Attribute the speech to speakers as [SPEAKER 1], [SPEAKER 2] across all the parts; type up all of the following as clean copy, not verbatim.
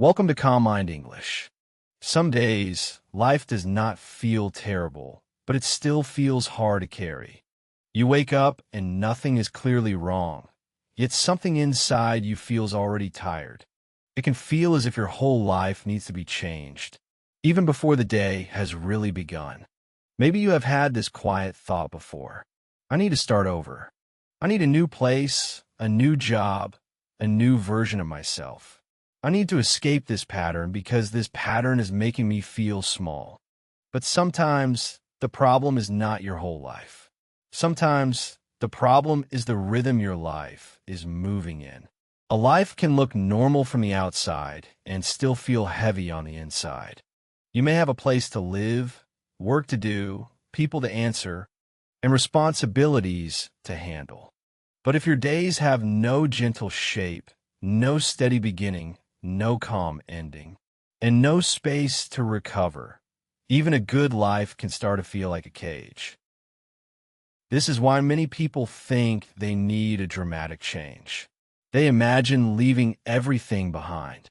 [SPEAKER 1] Welcome to Calm Mind English. Some days, life does not feel terrible, but it still feels hard to carry. You wake up and nothing is clearly wrong, yet something inside you feels already tired. It can feel as if your whole life needs to be changed, even before the day has really begun. Maybe you have had this quiet thought before. I need to start over. I need a new place, a new job, a new version of myself. I need to escape this pattern because this pattern is making me feel small. But sometimes the problem is not your whole life. Sometimes the problem is the rhythm your life is moving in. A life can look normal from the outside and still feel heavy on the inside. You may have a place to live, work to do, people to answer, and responsibilities to handle. But if your days have no gentle shape, no steady beginning, no calm ending, and no space to recover, even a good life can start to feel like a cage. This is why many people think they need a dramatic change. They imagine leaving everything behind.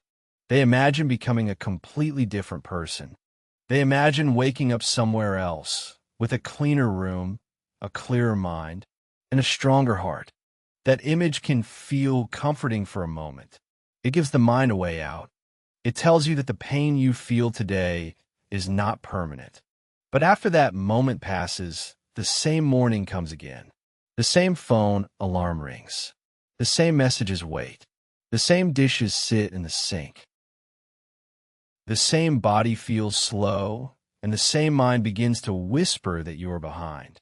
[SPEAKER 1] They imagine becoming a completely different person. They imagine waking up somewhere else, with a cleaner room, a clearer mind, and a stronger heart. That image can feel comforting for a moment. It gives the mind a way out. It tells you that the pain you feel today is not permanent. But after that moment passes, the same morning comes again. The same phone alarm rings. The same messages wait. The same dishes sit in the sink. The same body feels slow, and the same mind begins to whisper that you are behind.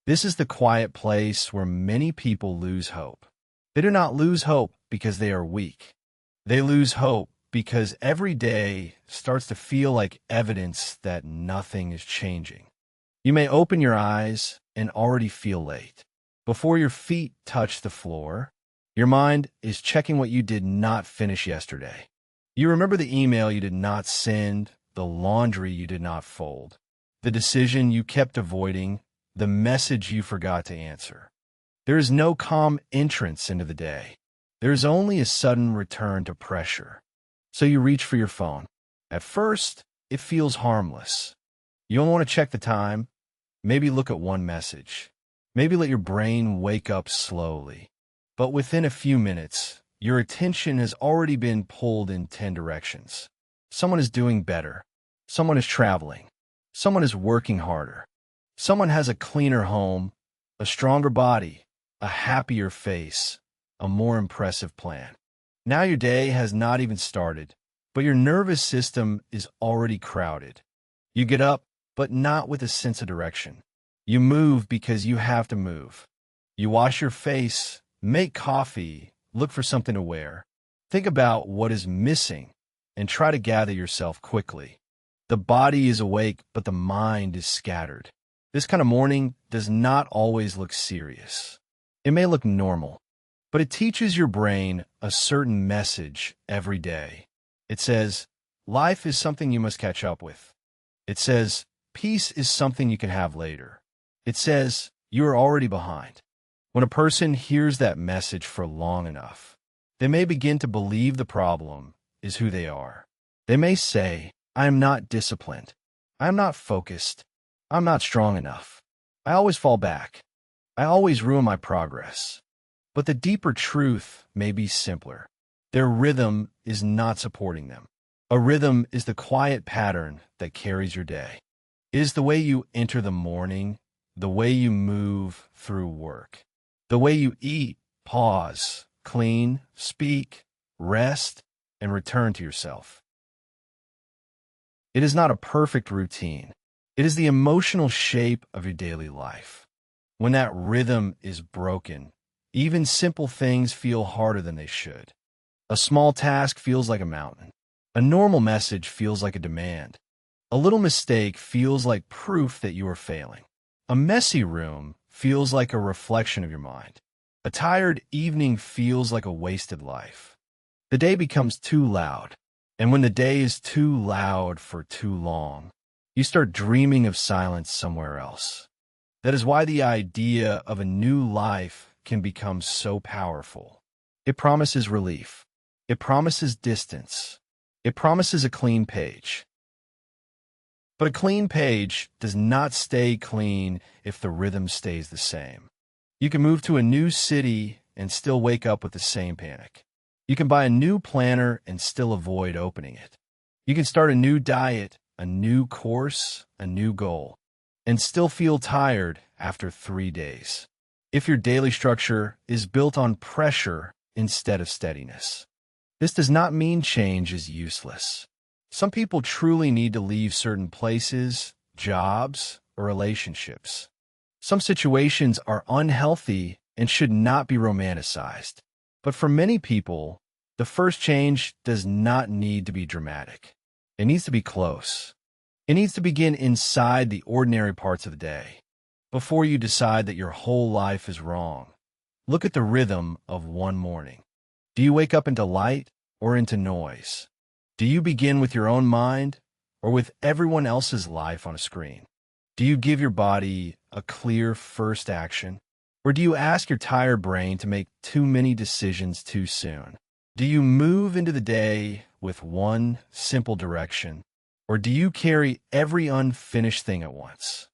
[SPEAKER 1] This is the quiet place where many people lose hope. They do not lose hope because they are weak. They lose hope because every day starts to feel like evidence that nothing is changing. You may open your eyes and already feel late. Before your feet touch the floor, your mind is checking what you did not finish yesterday. You remember the email you did not send, the laundry you did not fold, the decision you kept avoiding, the message you forgot to answer. There is no calm entrance into the day. There is only a sudden return to pressure. So you reach for your phone. At first, it feels harmless. You only want to check the time, maybe look at one message, maybe let your brain wake up slowly. But within a few minutes, your attention has already been pulled in 10 directions. Someone is doing better. Someone is traveling. Someone is working harder. Someone has a cleaner home, a stronger body, a happier face, a more impressive plan. Now your day has not even started, but your nervous system is already crowded. You get up, but not with a sense of direction. You move because you have to move. You wash your face, make coffee, look for something to wear. Think about what is missing and try to gather yourself quickly. The body is awake, but the mind is scattered. This kind of morning does not always look serious. It may look normal, but it teaches your brain a certain message every day. It says, life is something you must catch up with. It says, peace is something you can have later. It says, you are already behind. When a person hears that message for long enough, they may begin to believe the problem is who they are. They may say, I am not disciplined. I am not focused. I'm not strong enough. I always fall back. I always ruin my progress. But the deeper truth may be simpler. Their rhythm is not supporting them. A rhythm is the quiet pattern that carries your day. It is the way you enter the morning, the way you move through work, the way you eat, pause, clean, speak, rest, and return to yourself. It is not a perfect routine. It is the emotional shape of your daily life. When that rhythm is broken, even simple things feel harder than they should. A small task feels like a mountain. A normal message feels like a demand. A little mistake feels like proof that you are failing. A messy room feels like a reflection of your mind. A tired evening feels like a wasted life. The day becomes too loud. And when the day is too loud for too long, you start dreaming of silence somewhere else. That is why the idea of a new life can become so powerful. It promises relief. It promises distance. It promises a clean page. But a clean page does not stay clean if the rhythm stays the same. You can move to a new city and still wake up with the same panic. You can buy a new planner and still avoid opening it. You can start a new diet, a new course, a new goal, and still feel tired after 3 days. If your daily structure is built on pressure instead of steadiness. This does not mean change is useless. Some people truly need to leave certain places, jobs, or relationships. Some situations are unhealthy and should not be romanticized. But for many people, the first change does not need to be dramatic. It needs to be close. It needs to begin inside the ordinary parts of the day. Before you decide that your whole life is wrong, look at the rhythm of one morning. Do you wake up into light or into noise? Do you begin with your own mind or with everyone else's life on a screen? Do you give your body a clear first action? Or do you ask your tired brain to make too many decisions too soon? Do you move into the day with one simple direction? Or do you carry every unfinished thing at once?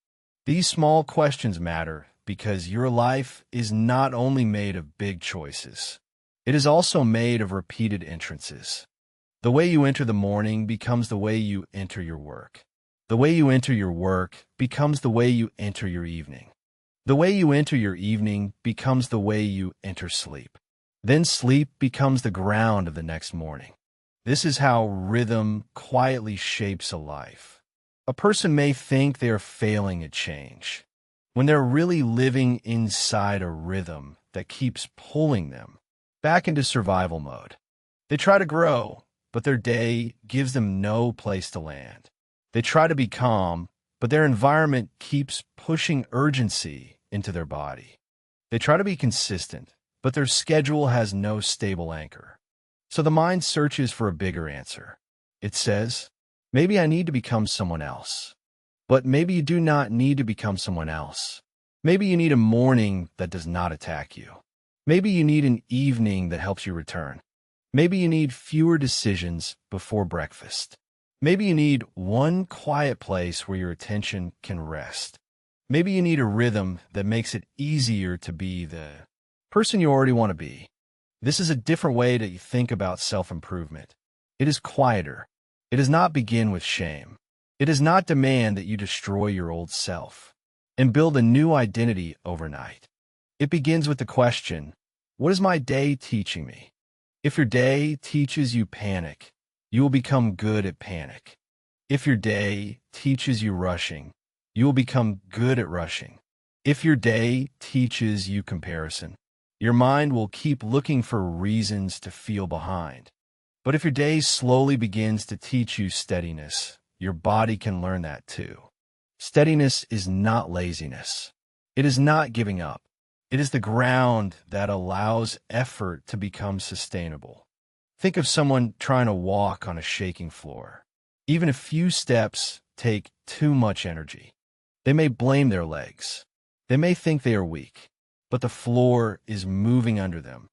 [SPEAKER 1] These small questions matter because your life is not only made of big choices, it is also made of repeated entrances. The way you enter the morning becomes the way you enter your work. The way you enter your work becomes the way you enter your evening. The way you enter your evening becomes the way you enter sleep. Then sleep becomes the ground of the next morning. This is how rhythm quietly shapes a life. A person may think they are failing at change, when they're really living inside a rhythm that keeps pulling them back into survival mode. They try to grow, but their day gives them no place to land. They try to be calm, but their environment keeps pushing urgency into their body. They try to be consistent, but their schedule has no stable anchor. So the mind searches for a bigger answer. It says, maybe I need to become someone else. But maybe you do not need to become someone else. Maybe you need a morning that does not attack you. Maybe you need an evening that helps you return. Maybe you need fewer decisions before breakfast. Maybe you need one quiet place where your attention can rest. Maybe you need a rhythm that makes it easier to be the person you already want to be. This is a different way to think about self-improvement. It is quieter. It does not begin with shame. It does not demand that you destroy your old self and build a new identity overnight. It begins with the question, what is my day teaching me? If your day teaches you panic, you will become good at panic. If your day teaches you rushing, you will become good at rushing. If your day teaches you comparison, your mind will keep looking for reasons to feel behind. But if your day slowly begins to teach you steadiness, your body can learn that too. Steadiness is not laziness. It is not giving up. It is the ground that allows effort to become sustainable. Think of someone trying to walk on a shaking floor. Even a few steps take too much energy. They may blame their legs. They may think they are weak, but the floor is moving under them.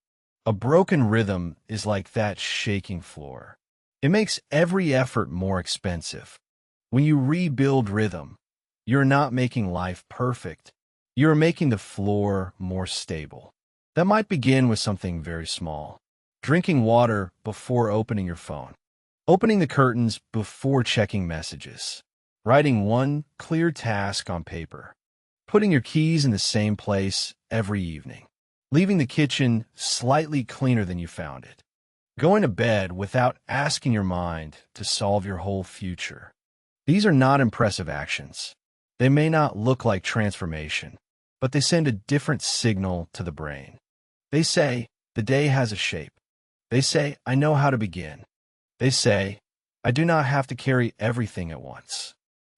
[SPEAKER 1] A broken rhythm is like that shaking floor. It makes every effort more expensive. When you rebuild rhythm, you're not making life perfect. You're making the floor more stable. That might begin with something very small. Drinking water before opening your phone. Opening the curtains before checking messages. Writing one clear task on paper. Putting your keys in the same place every evening. Leaving the kitchen slightly cleaner than you found it. Going to bed without asking your mind to solve your whole future. These are not impressive actions. They may not look like transformation, but they send a different signal to the brain. They say, the day has a shape. They say, I know how to begin. They say, I do not have to carry everything at once.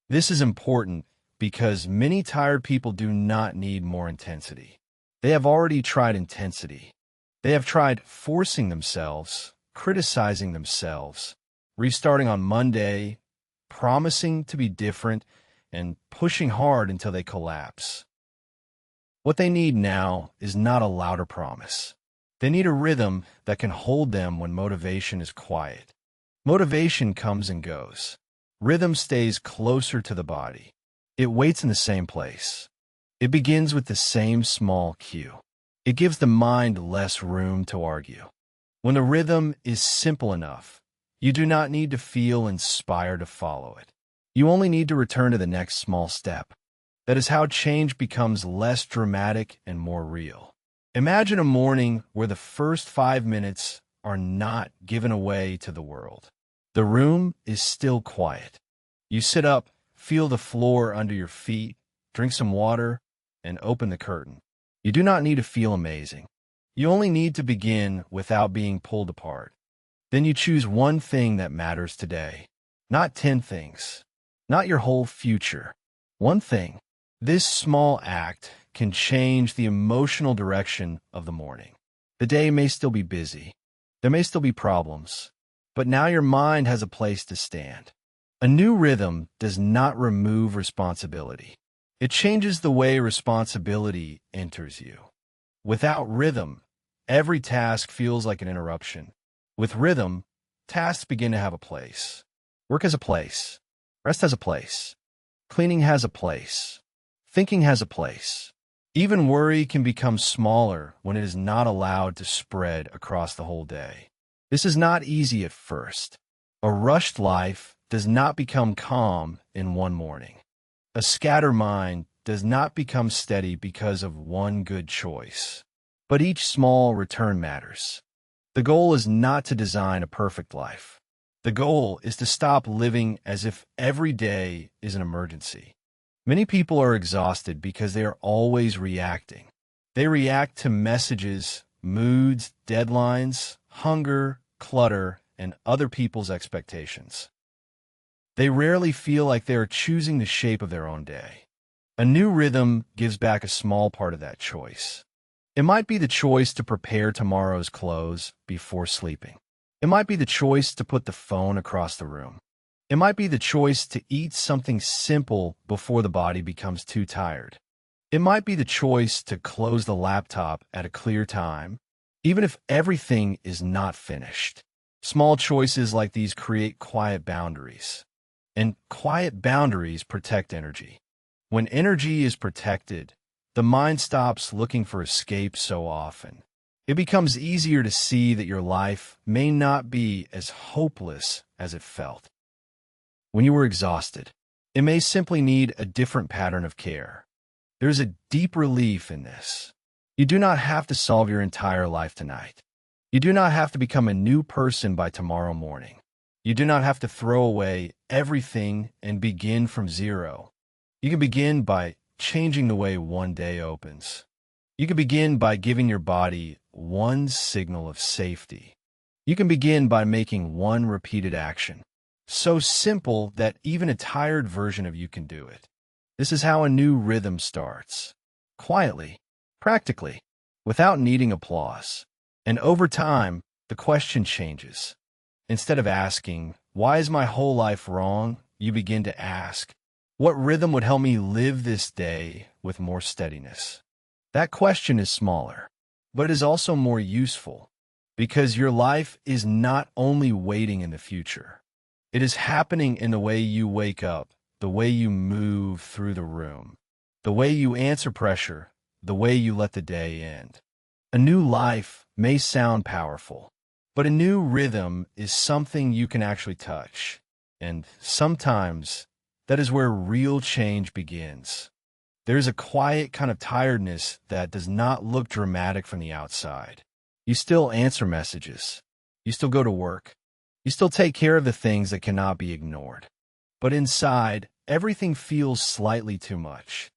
[SPEAKER 1] This is important because many tired people do not need more intensity. They have already tried intensity. They have tried forcing themselves, criticizing themselves, restarting on Monday, promising to be different, and pushing hard until they collapse. What they need now is not a louder promise. They need a rhythm that can hold them when motivation is quiet. Motivation comes and goes. Rhythm stays closer to the body. It waits in the same place. It begins with the same small cue. It gives the mind less room to argue. When the rhythm is simple enough, you do not need to feel inspired to follow it. You only need to return to the next small step. That is how change becomes less dramatic and more real. Imagine a morning where the first 5 minutes are not given away to the world. The room is still quiet. You sit up, feel the floor under your feet, drink some water, and open the curtain. You do not need to feel amazing. You only need to begin without being pulled apart. Then you choose one thing that matters today. Not 10 things. Not your whole future. One thing. This small act can change the emotional direction of the morning. The day may still be busy. There may still be problems. But now your mind has a place to stand. A new rhythm does not remove responsibility. It changes the way responsibility enters you. Without rhythm, every task feels like an interruption. With rhythm, tasks begin to have a place. Work has a place. Rest has a place. Cleaning has a place. Thinking has a place. Even worry can become smaller when it is not allowed to spread across the whole day. This is not easy at first. A rushed life does not become calm in one morning. A scattered mind does not become steady because of one good choice. But each small return matters. The goal is not to design a perfect life. The goal is to stop living as if every day is an emergency. Many people are exhausted because they are always reacting. They react to messages, moods, deadlines, hunger, clutter, and other people's expectations. They rarely feel like they are choosing the shape of their own day. A new rhythm gives back a small part of that choice. It might be the choice to prepare tomorrow's clothes before sleeping. It might be the choice to put the phone across the room. It might be the choice to eat something simple before the body becomes too tired. It might be the choice to close the laptop at a clear time, even if everything is not finished. Small choices like these create quiet boundaries. And quiet boundaries protect energy. When energy is protected, the mind stops looking for escape so often. It becomes easier to see that your life may not be as hopeless as it felt. When you were exhausted, it may simply need a different pattern of care. There's a deep relief in this. You do not have to solve your entire life tonight. You do not have to become a new person by tomorrow morning. You do not have to throw away everything and begin from zero. You can begin by changing the way one day opens. You can begin by giving your body one signal of safety. You can begin by making one repeated action. So simple that even a tired version of you can do it. This is how a new rhythm starts. Quietly, practically, without needing applause. And over time, the question changes. Instead of asking, "Why is my whole life wrong?" you begin to ask, "What rhythm would help me live this day with more steadiness?" That question is smaller, but it is also more useful, because your life is not only waiting in the future. It is happening in the way you wake up, the way you move through the room, the way you answer pressure, the way you let the day end. A new life may sound powerful, but a new rhythm is something you can actually touch. And sometimes that is where real change begins. There's a quiet kind of tiredness that does not look dramatic from the outside. You still answer messages. You still go to work. You still take care of the things that cannot be ignored. But inside, everything feels slightly too much.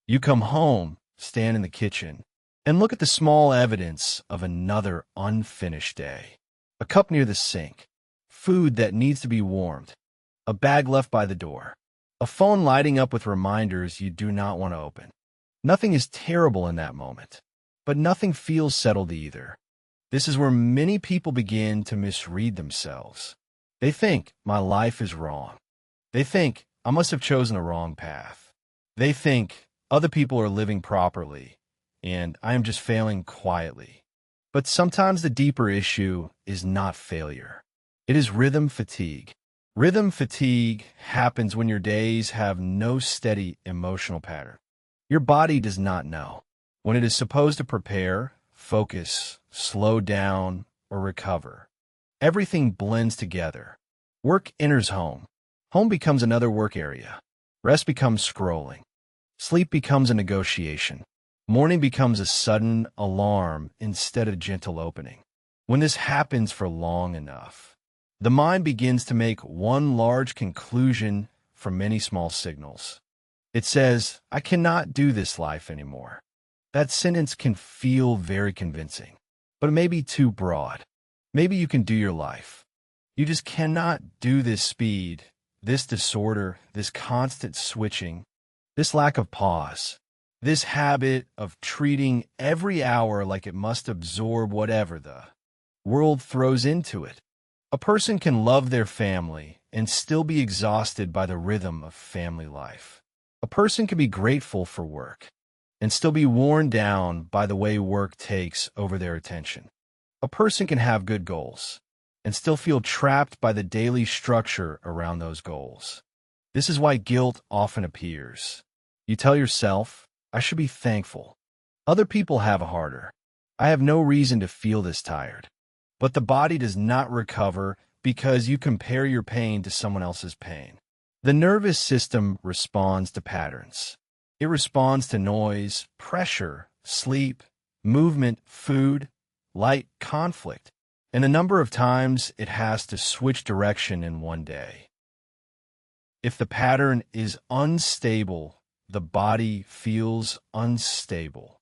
[SPEAKER 1] You come home, stand in the kitchen, and look at the small evidence of another unfinished day. A cup near the sink, food that needs to be warmed, a bag left by the door, a phone lighting up with reminders you do not want to open. Nothing is terrible in that moment, but nothing feels settled either. This is where many people begin to misread themselves. They think, "My life is wrong." They think, "I must have chosen the wrong path." They think, "Other people are living properly, and I am just failing quietly." But sometimes the deeper issue is not failure. It is rhythm fatigue. Rhythm fatigue happens when your days have no steady emotional pattern. Your body does not know when it is supposed to prepare, focus, slow down, or recover. Everything blends together. Work enters home. Home becomes another work area. Rest becomes scrolling. Sleep becomes a negotiation. Morning becomes a sudden alarm instead of gentle opening. When this happens for long enough, the mind begins to make one large conclusion from many small signals. It says, I cannot do this life anymore. That sentence can feel very convincing, but it may be too broad. Maybe you can do your life. You just cannot do this speed, this disorder, this constant switching, this lack of pause, this habit of treating every hour like it must absorb whatever the world throws into it. A person can love their family and still be exhausted by the rhythm of family life. A person can be grateful for work and still be worn down by the way work takes over their attention. A person can have good goals and still feel trapped by the daily structure around those goals. This is why guilt often appears. You tell yourself, I should be thankful. Other people have it harder. I have no reason to feel this tired. But the body does not recover because you compare your pain to someone else's pain. The nervous system responds to patterns. It responds to noise, pressure, sleep, movement, food, light, conflict, and the number of times it has to switch direction in one day. If the pattern is unstable, the body feels unstable.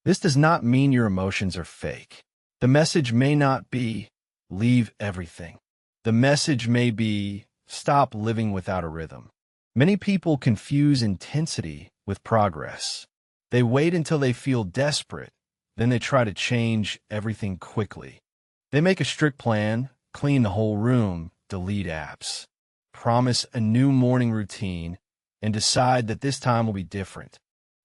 [SPEAKER 1] This does not mean your emotions are fake. The message may not be, leave everything. The message may be, stop living without a rhythm. Many people confuse intensity with progress. They wait until they feel desperate, then they try to change everything quickly. They make a strict plan, clean the whole room, delete apps, promise a new morning routine, and decide that this time will be different.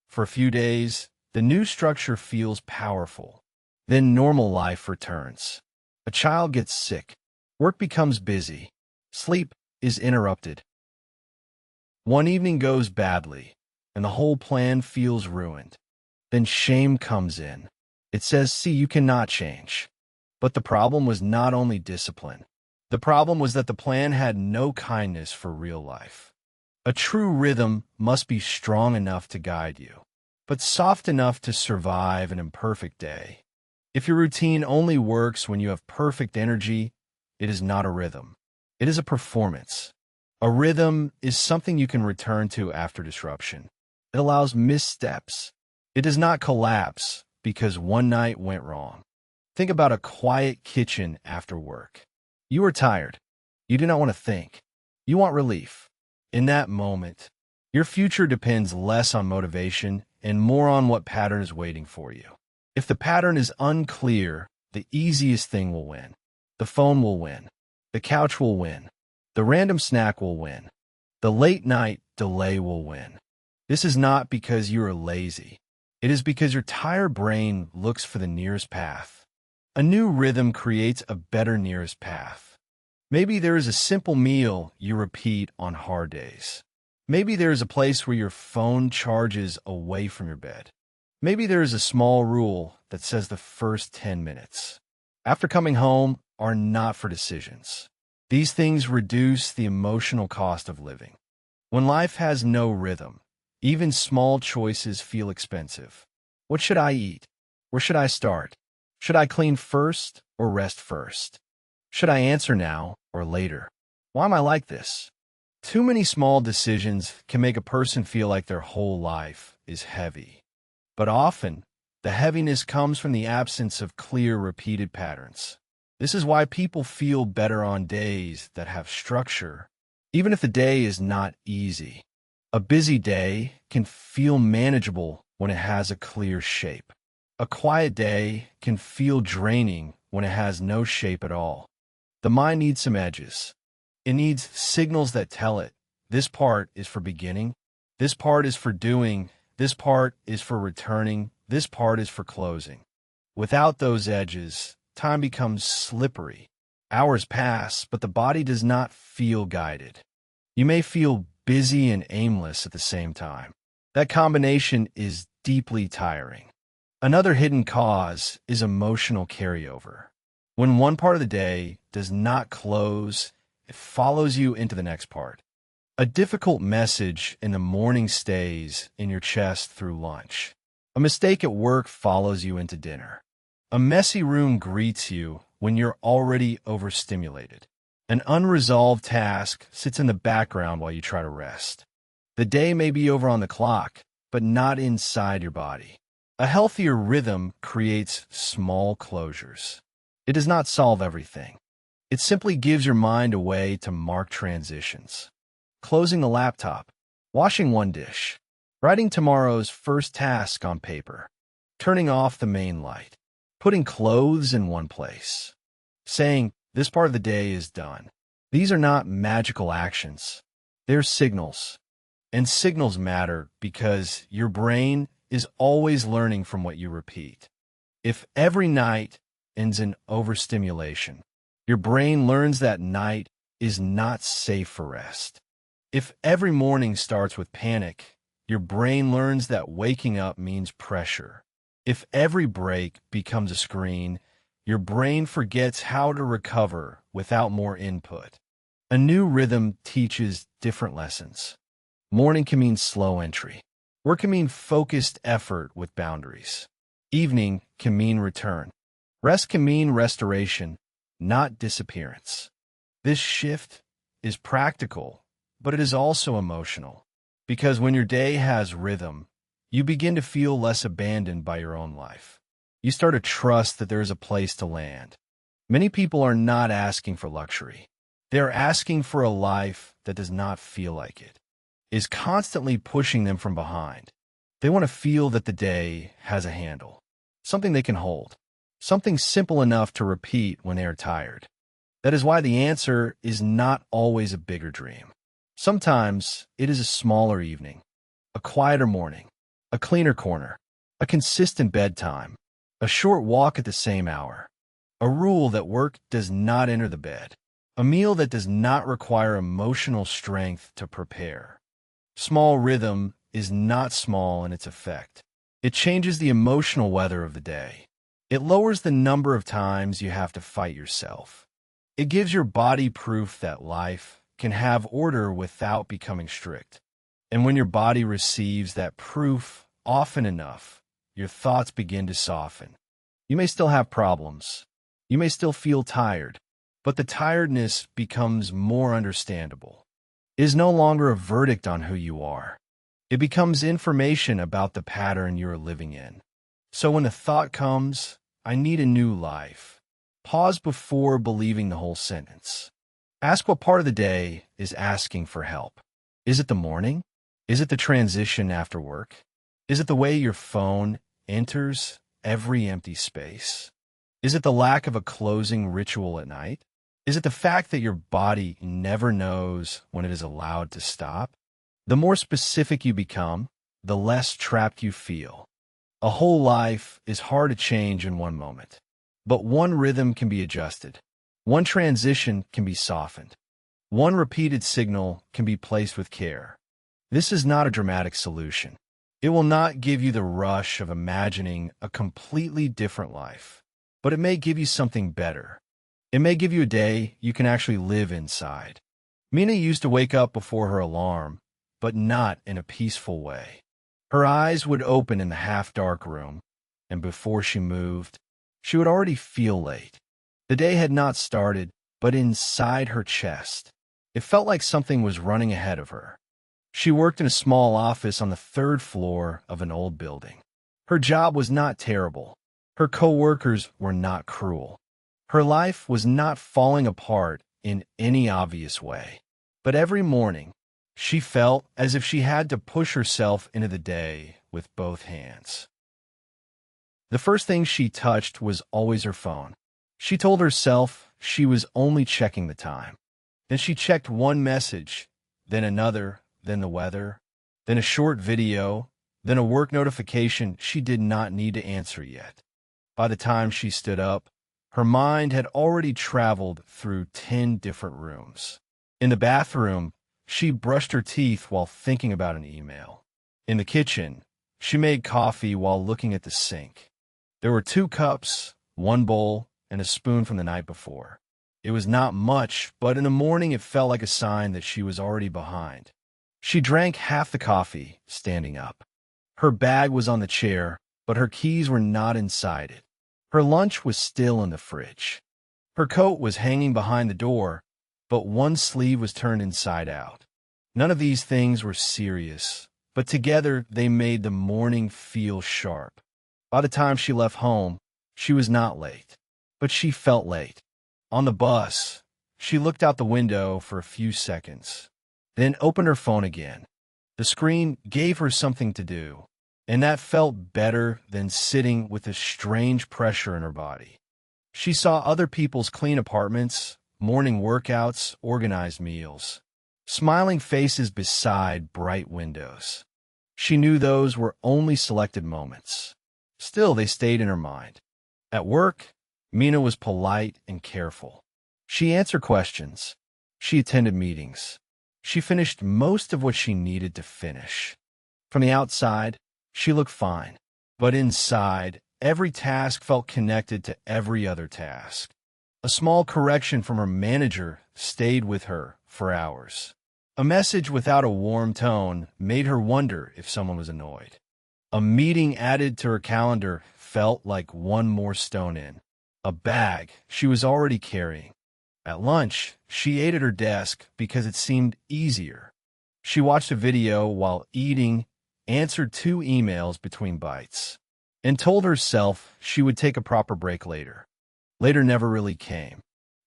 [SPEAKER 1] For a few days, the new structure feels powerful. Then normal life returns. A child gets sick. Work becomes busy. Sleep is interrupted. One evening goes badly, and the whole plan feels ruined. Then shame comes in. It says, see, you cannot change. But the problem was not only discipline. The problem was that the plan had no kindness for real life. A true rhythm must be strong enough to guide you, but soft enough to survive an imperfect day. If your routine only works when you have perfect energy, it is not a rhythm. It is a performance. A rhythm is something you can return to after disruption. It allows missteps. It does not collapse because one night went wrong. Think about a quiet kitchen after work. You are tired. You do not want to think. You want relief. In that moment, your future depends less on motivation and more on what pattern is waiting for you. If the pattern is unclear, the easiest thing will win. The phone will win. The couch will win. The random snack will win. The late night delay will win. This is not because you are lazy. It is because your tired brain looks for the nearest path. A new rhythm creates a better nearest path. Maybe there is a simple meal you repeat on hard days. Maybe there is a place where your phone charges away from your bed. Maybe there is a small rule that says the first 10 minutes after coming home are not for decisions. These things reduce the emotional cost of living. When life has no rhythm, even small choices feel expensive. What should I eat? Where should I start? Should I clean first or rest first? Should I answer now or later? Why am I like this? Too many small decisions can make a person feel like their whole life is heavy. But often, the heaviness comes from the absence of clear, repeated patterns. This is why people feel better on days that have structure, even if the day is not easy. A busy day can feel manageable when it has a clear shape. A quiet day can feel draining when it has no shape at all. The mind needs some edges. It needs signals that tell it, this part is for beginning, this part is for doing, this part is for returning, this part is for closing. Without those edges, time becomes slippery. Hours pass, but the body does not feel guided. You may feel busy and aimless at the same time. That combination is deeply tiring. Another hidden cause is emotional carryover. When one part of the day does not close, it follows you into the next part. A difficult message in the morning stays in your chest through lunch. A mistake at work follows you into dinner. A messy room greets you when you're already overstimulated. An unresolved task sits in the background while you try to rest. The day may be over on the clock, but not inside your body. A healthier rhythm creates small closures. It does not solve everything. It simply gives your mind a way to mark transitions. Closing the laptop, washing one dish, writing tomorrow's first task on paper, turning off the main light, putting clothes in one place, saying, "This part of the day is done." These are not magical actions. They're signals. And signals matter because your brain is always learning from what you repeat. If every night ends in overstimulation, your brain learns that night is not safe for rest. If every morning starts with panic, your brain learns that waking up means pressure. If every break becomes a screen, your brain forgets how to recover without more input. A new rhythm teaches different lessons. Morning can mean slow entry. Work can mean focused effort with boundaries. Evening can mean return. Rest can mean restoration, not disappearance. This shift is practical, but it is also emotional. Because when your day has rhythm, you begin to feel less abandoned by your own life. You start to trust that there is a place to land. Many people are not asking for luxury. They are asking for a life that does not feel like it, is constantly pushing them from behind. They want to feel that the day has a handle, something they can hold, something simple enough to repeat when they are tired. That is why the answer is not always a bigger dream. Sometimes it is a smaller evening, a quieter morning, a cleaner corner, a consistent bedtime, a short walk at the same hour, a rule that work does not enter the bed, a meal that does not require emotional strength to prepare. Small rhythm is not small in its effect. It changes the emotional weather of the day. It lowers the number of times you have to fight yourself. It gives your body proof that life can have order without becoming strict. And when your body receives that proof often enough, your thoughts begin to soften. You may still have problems. You may still feel tired, but the tiredness becomes more understandable. It is no longer a verdict on who you are. It becomes information about the pattern you are living in. So when a thought comes, "I need a new life," pause before believing the whole sentence. Ask what part of the day is asking for help. Is it the morning? Is it the transition after work? Is it the way your phone enters every empty space? Is it the lack of a closing ritual at night? Is it the fact that your body never knows when it is allowed to stop? The more specific you become, the less trapped you feel. A whole life is hard to change in one moment, but one rhythm can be adjusted. One transition can be softened. One repeated signal can be placed with care. This is not a dramatic solution. It will not give you the rush of imagining a completely different life, but it may give you something better. It may give you a day you can actually live inside. Mina used to wake up before her alarm, but not in a peaceful way. Her eyes would open in the half-dark room, and before she moved, she would already feel late. The day had not started, but inside her chest, it felt like something was running ahead of her. She worked in a small office on the third floor of an old building. Her job was not terrible. Her coworkers were not cruel. Her life was not falling apart in any obvious way. But every morning, she felt as if she had to push herself into the day with both hands. The first thing she touched was always her phone. She told herself she was only checking the time. Then she checked one message, then another, then the weather, then a short video, then a work notification she did not need to answer yet. By the time she stood up, Her mind had already traveled through 10 different rooms. In the bathroom, she brushed her teeth while thinking about an email. In the kitchen, she made coffee while looking at the sink. There were 2 cups, 1 bowl, and a spoon from the night before. It was not much, but in the morning it felt like a sign that she was already behind. She drank half the coffee, standing up. Her bag was on the chair, but her keys were not inside it. Her lunch was still in the fridge. Her coat was hanging behind the door, but one sleeve was turned inside out. None of these things were serious, but together they made the morning feel sharp. By the time she left home, she was not late, but she felt late. On the bus, she looked out the window for a few seconds, then opened her phone again. The screen gave her something to do, and that felt better than sitting with a strange pressure in her body. She saw other people's clean apartments, morning workouts, organized meals, smiling faces beside bright windows. She knew those were only selected moments. Still, they stayed in her mind. At work, Mina was polite and careful. She answered questions. She attended meetings. She finished most of what she needed to finish. From the outside, she looked fine, but inside, every task felt connected to every other task. A small correction from her manager stayed with her for hours. A message without a warm tone made her wonder if someone was annoyed. A meeting added to her calendar felt like one more stone in. A bag she was already carrying. At lunch, she ate at her desk because it seemed easier. She watched a video while eating, answered 2 emails between bites, and told herself she would take a proper break later. Later never really came.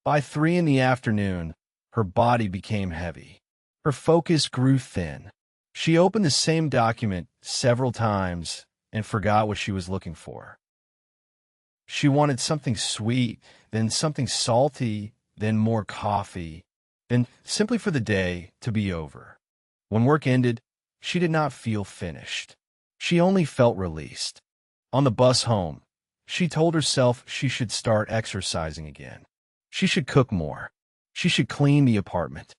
[SPEAKER 1] By 3 in the afternoon, her body became heavy. Her focus grew thin. She opened the same document several times and forgot what she was looking for. She wanted something sweet, then something salty, then more coffee, then simply for the day to be over. When work ended, she did not feel finished. She only felt released. On the bus home, she told herself she should start exercising again. She should cook more. She should clean the apartment.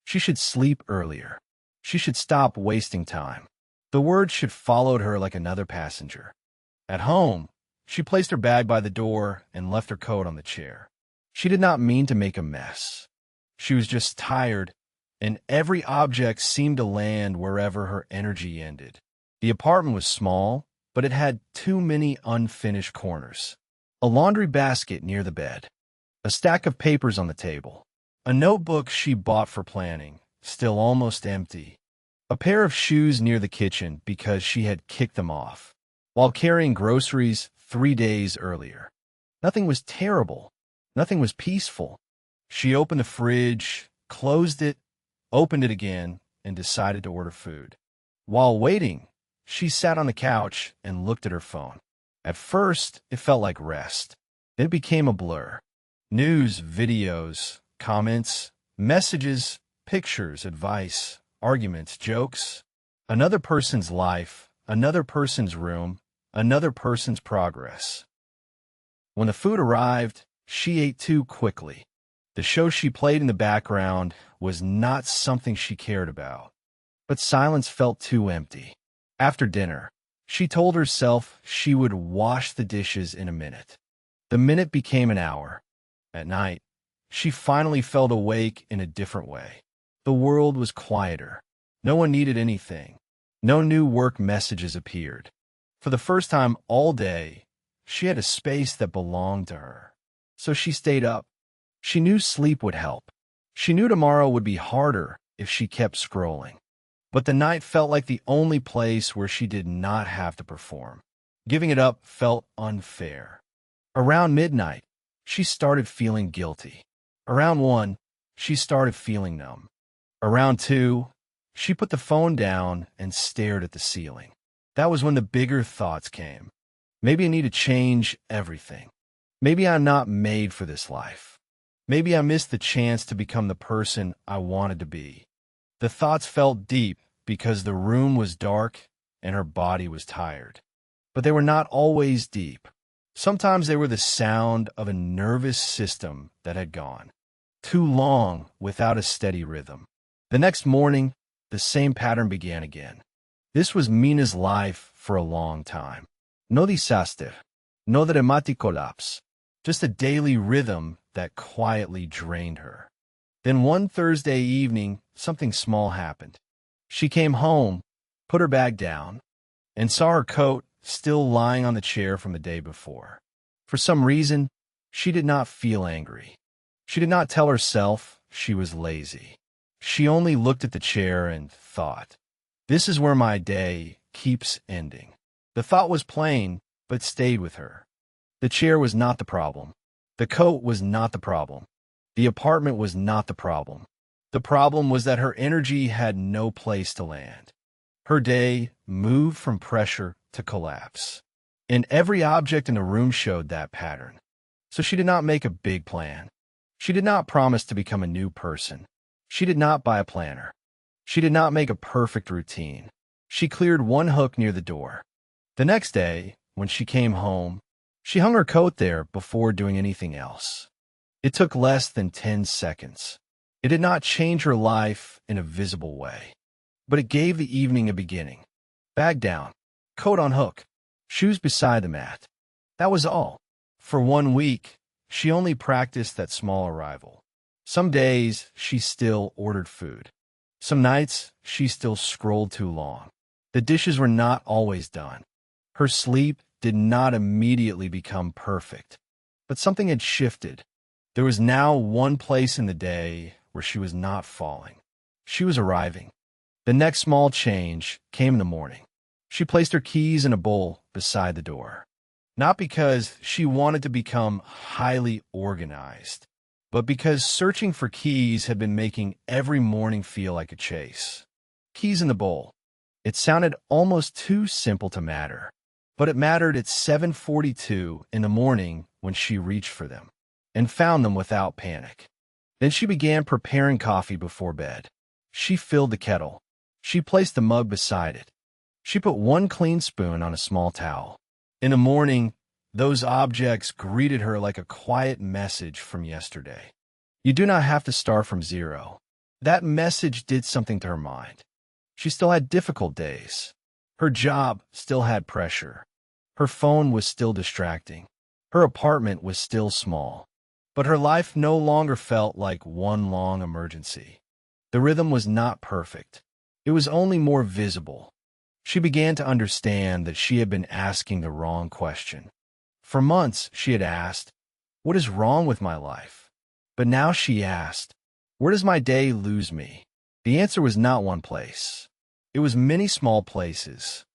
[SPEAKER 1] She should sleep earlier. She should stop wasting time. The words should followed her like another passenger. At home, she placed her bag by the door and left her coat on the chair. She did not mean to make a mess. She was just tired, and every object seemed to land wherever her energy ended. The apartment was small, but it had too many unfinished corners. A laundry basket near the bed. A stack of papers on the table. A notebook she bought for planning, still almost empty. A pair of shoes near the kitchen because she had kicked them off, while carrying groceries 3 days earlier. Nothing was terrible. Nothing was peaceful. She opened the fridge, closed it, opened it again, and decided to order food. While waiting, she sat on the couch and looked at her phone. At first, it felt like rest. Then it became a blur. News, videos, comments, messages, pictures, advice, arguments, jokes. Another person's life, another person's room, another person's progress. When the food arrived, she ate too quickly. The show she played in the background was not something she cared about. But silence felt too empty. After dinner, she told herself she would wash the dishes in a minute. The minute became an hour. At night, she finally felt awake in a different way. The world was quieter. No one needed anything. No new work messages appeared. For the first time all day, she had a space that belonged to her. So she stayed up. She knew sleep would help. She knew tomorrow would be harder if she kept scrolling. But the night felt like the only place where she did not have to perform. Giving it up felt unfair. Around midnight, she started feeling guilty. Around 1, she started feeling numb. Around 2, she put the phone down and stared at the ceiling. That was when the bigger thoughts came. Maybe I need to change everything. Maybe I'm not made for this life. Maybe I missed the chance to become the person I wanted to be. The thoughts felt deep because the room was dark and her body was tired. But they were not always deep. Sometimes they were the sound of a nervous system that had gone too long without a steady rhythm. The next morning, the same pattern began again. This was Mina's life for a long time. No disaster, no dramatic collapse, just a daily rhythm that quietly drained her. Then one Thursday evening, something small happened. She came home, put her bag down, and saw her coat still lying on the chair from the day before. For some reason, she did not feel angry. She did not tell herself she was lazy. She only looked at the chair and thought, "This is where my day keeps ending." The thought was plain, but stayed with her. The chair was not the problem. The coat was not the problem. The apartment was not the problem. The problem was that her energy had no place to land. Her day moved from pressure to collapse. And every object in the room showed that pattern. So she did not make a big plan. She did not promise to become a new person. She did not buy a planner. She did not make a perfect routine. She cleared one hook near the door. The next day, when she came home, she hung her coat there before doing anything else. It took less than 10 seconds. It did not change her life in a visible way, but it gave the evening a beginning. Bag down, coat on hook, shoes beside the mat. That was all. For 1 week, she only practiced that small arrival. Some days, she still ordered food. Some nights, she still scrolled too long. The dishes were not always done. Her sleep did not immediately become perfect, but something had shifted. There was now one place in the day where she was not falling. She was arriving. The next small change came in the morning. She placed her keys in a bowl beside the door. Not because she wanted to become highly organized, but because searching for keys had been making every morning feel like a chase. Keys in the bowl. It sounded almost too simple to matter, but it mattered at 7:42 in the morning when she reached for them and found them without panic. Then she began preparing coffee before bed. She filled the kettle. She placed the mug beside it. She put one clean spoon on a small towel. In the morning, those objects greeted her like a quiet message from yesterday. You do not have to start from zero. That message did something to her mind. She still had difficult days. Her job still had pressure. Her phone was still distracting. Her apartment was still small. But her life no longer felt like one long emergency. The rhythm was not perfect. It was only more visible. She began to understand that she had been asking the wrong question. For months, she had asked, "What is wrong with my life?" But now she asked, "Where does my day lose me?" The answer was not one place. It was many small places.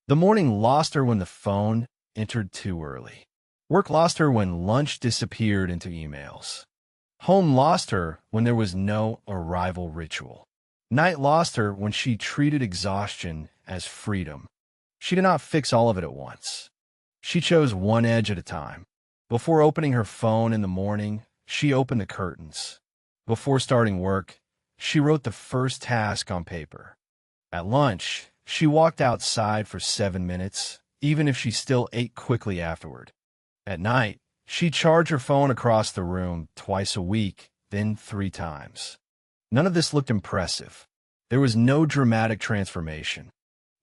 [SPEAKER 1] The morning lost her when the phone entered too early. Work lost her when lunch disappeared into emails. Home lost her when there was no arrival ritual. Night lost her when she treated exhaustion as freedom. She did not fix all of it at once. She chose one edge at a time. Before opening her phone in the morning, she opened the curtains. Before starting work, she wrote the first task on paper. At lunch, she walked outside for 7 minutes, even if she still ate quickly afterward. At night, she charged her phone across the room twice a week, then 3 times. None of this looked impressive. There was no dramatic transformation.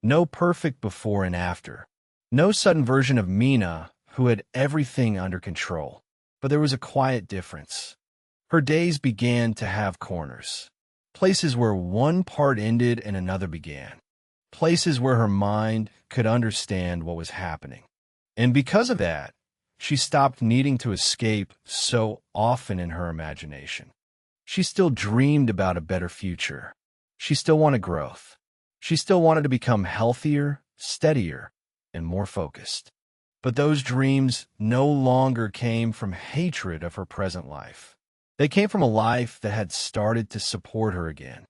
[SPEAKER 1] No perfect before and after. No sudden version of Mina who had everything under control. But there was a quiet difference. Her days began to have corners. Places where one part ended and another began. Places where her mind could understand what was happening. And because of that, she stopped needing to escape so often in her imagination. She still dreamed about a better future. She still wanted growth. She still wanted to become healthier, steadier, and more focused. But those dreams no longer came from hatred of her present life. They came from a life that had started to support her again.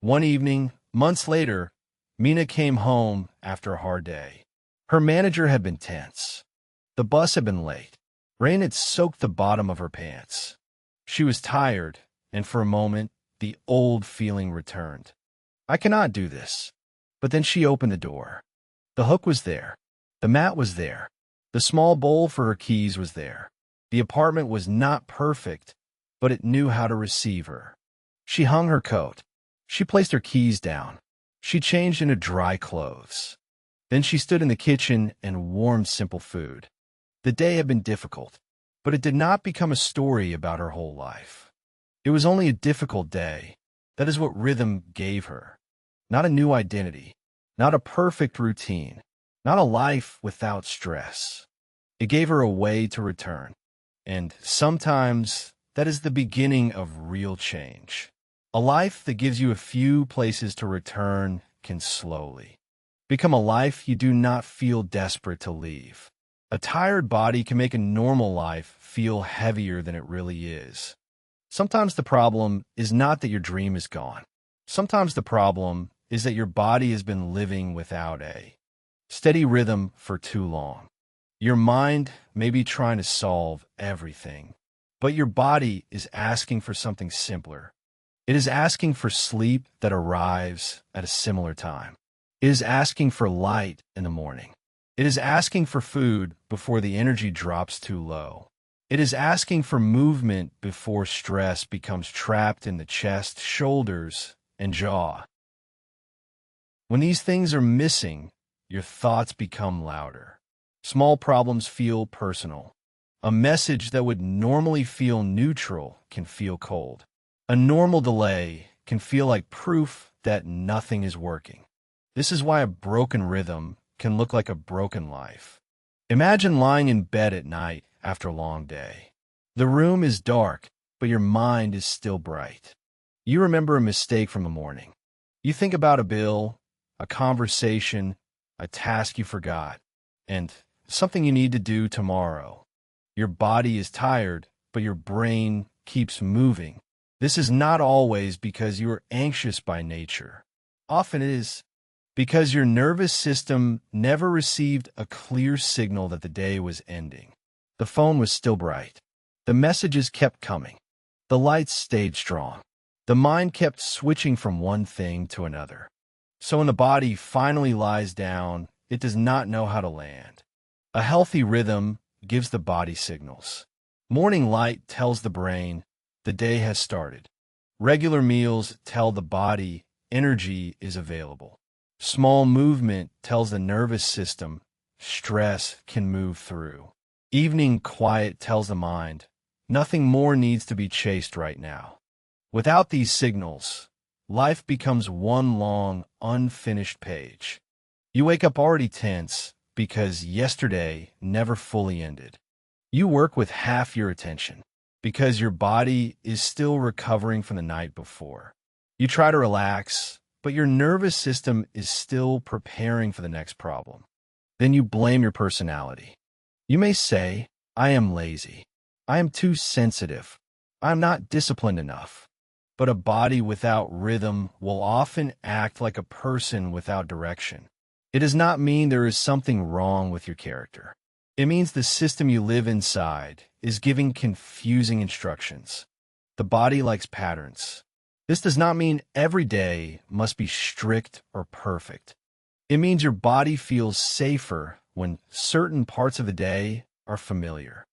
[SPEAKER 1] One evening, months later, Mina came home after a hard day. Her manager had been tense. The bus had been late. Rain had soaked the bottom of her pants. She was tired, and for a moment, the old feeling returned. I cannot do this. But then she opened the door. The hook was there. The mat was there. The small bowl for her keys was there. The apartment was not perfect, but it knew how to receive her. She hung her coat. She placed her keys down. She changed into dry clothes. Then she stood in the kitchen and warmed simple food. The day had been difficult, but it did not become a story about her whole life. It was only a difficult day. That is what rhythm gave her. Not a new identity, not a perfect routine, not a life without stress. It gave her a way to return. And sometimes that is the beginning of real change. A life that gives you a few places to return can slowly become a life you do not feel desperate to leave. A tired body can make a normal life feel heavier than it really is. Sometimes the problem is not that your dream is gone. Sometimes the problem is that your body has been living without a steady rhythm for too long. Your mind may be trying to solve everything, but your body is asking for something simpler. It is asking for sleep that arrives at a similar time. It is asking for light in the morning. It is asking for food before the energy drops too low. It is asking for movement before stress becomes trapped in the chest, shoulders, and jaw. When these things are missing, your thoughts become louder. Small problems feel personal. A message that would normally feel neutral can feel cold. A normal delay can feel like proof that nothing is working. This is why a broken rhythm can look like a broken life. Imagine lying in bed at night after a long day. The room is dark, but your mind is still bright. You remember a mistake from the morning. You think about a bill, a conversation, a task you forgot, and something you need to do tomorrow. Your body is tired, but your brain keeps moving. This is not always because you are anxious by nature. Often it is because your nervous system never received a clear signal that the day was ending. The phone was still bright. The messages kept coming. The lights stayed strong. The mind kept switching from one thing to another. So when the body finally lies down, it does not know how to land. A healthy rhythm gives the body signals. Morning light tells the brain the day has started. Regular meals tell the body energy is available. Small movement tells the nervous system stress can move through. Evening quiet tells the mind nothing more needs to be chased right now. Without these signals, life becomes one long, unfinished page. You wake up already tense because yesterday never fully ended. You work with half your attention because your body is still recovering from the night before. You try to relax, but your nervous system is still preparing for the next problem. Then you blame your personality. You may say, I am lazy. I am too sensitive. I am not disciplined enough. But a body without rhythm will often act like a person without direction. It does not mean there is something wrong with your character. It means the system you live inside is giving confusing instructions. The body likes patterns. This does not mean every day must be strict or perfect. It means your body feels safer when certain parts of the day are familiar.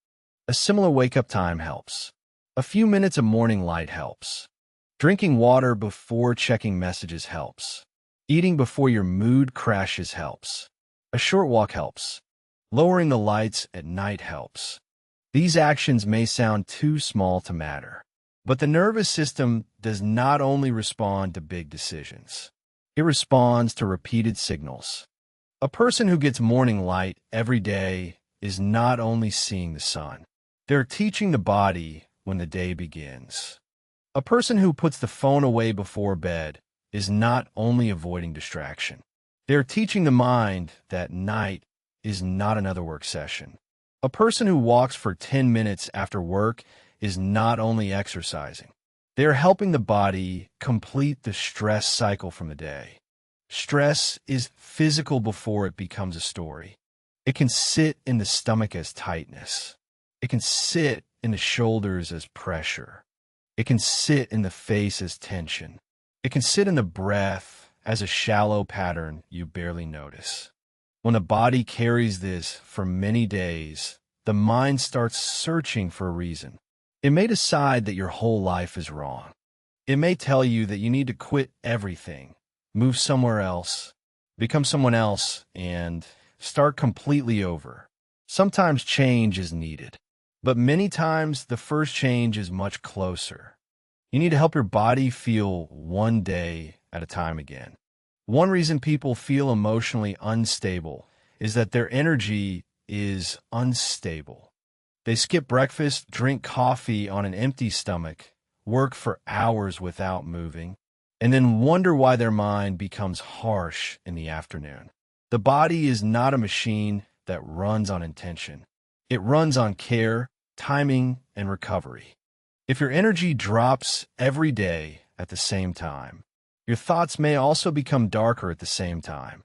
[SPEAKER 1] A similar wake-up time helps. A few minutes of morning light helps. Drinking water before checking messages helps. Eating before your mood crashes helps. A short walk helps. Lowering the lights at night helps. These actions may sound too small to matter, but the nervous system does not only respond to big decisions. It responds to repeated signals. A person who gets morning light every day is not only seeing the sun. They're teaching the body when the day begins. A person who puts the phone away before bed is not only avoiding distraction. They're teaching the mind that night is not another work session. A person who walks for 10 minutes after work is not only exercising. They are helping the body complete the stress cycle from the day. Stress is physical before it becomes a story. It can sit in the stomach as tightness. It can sit in the shoulders as pressure. It can sit in the face as tension. It can sit in the breath as a shallow pattern you barely notice. When the body carries this for many days, the mind starts searching for a reason. It may decide that your whole life is wrong. It may tell you that you need to quit everything, move somewhere else, become someone else, and start completely over. Sometimes change is needed, but many times the first change is much closer. You need to help your body feel one day at a time again. One reason people feel emotionally unstable is that their energy is unstable. They skip breakfast, drink coffee on an empty stomach, work for hours without moving, and then wonder why their mind becomes harsh in the afternoon. The body is not a machine that runs on intention. It runs on care, timing, and recovery. If your energy drops every day at the same time, your thoughts may also become darker at the same time.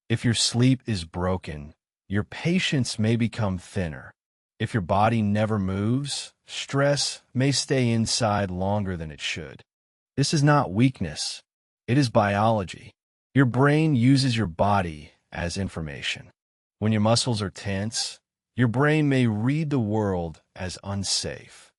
[SPEAKER 1] If your sleep is broken, your patience may become thinner. If your body never moves, stress may stay inside longer than it should. This is not weakness. It is biology. Your brain uses your body as information. When your muscles are tense, your brain may read the world as unsafe.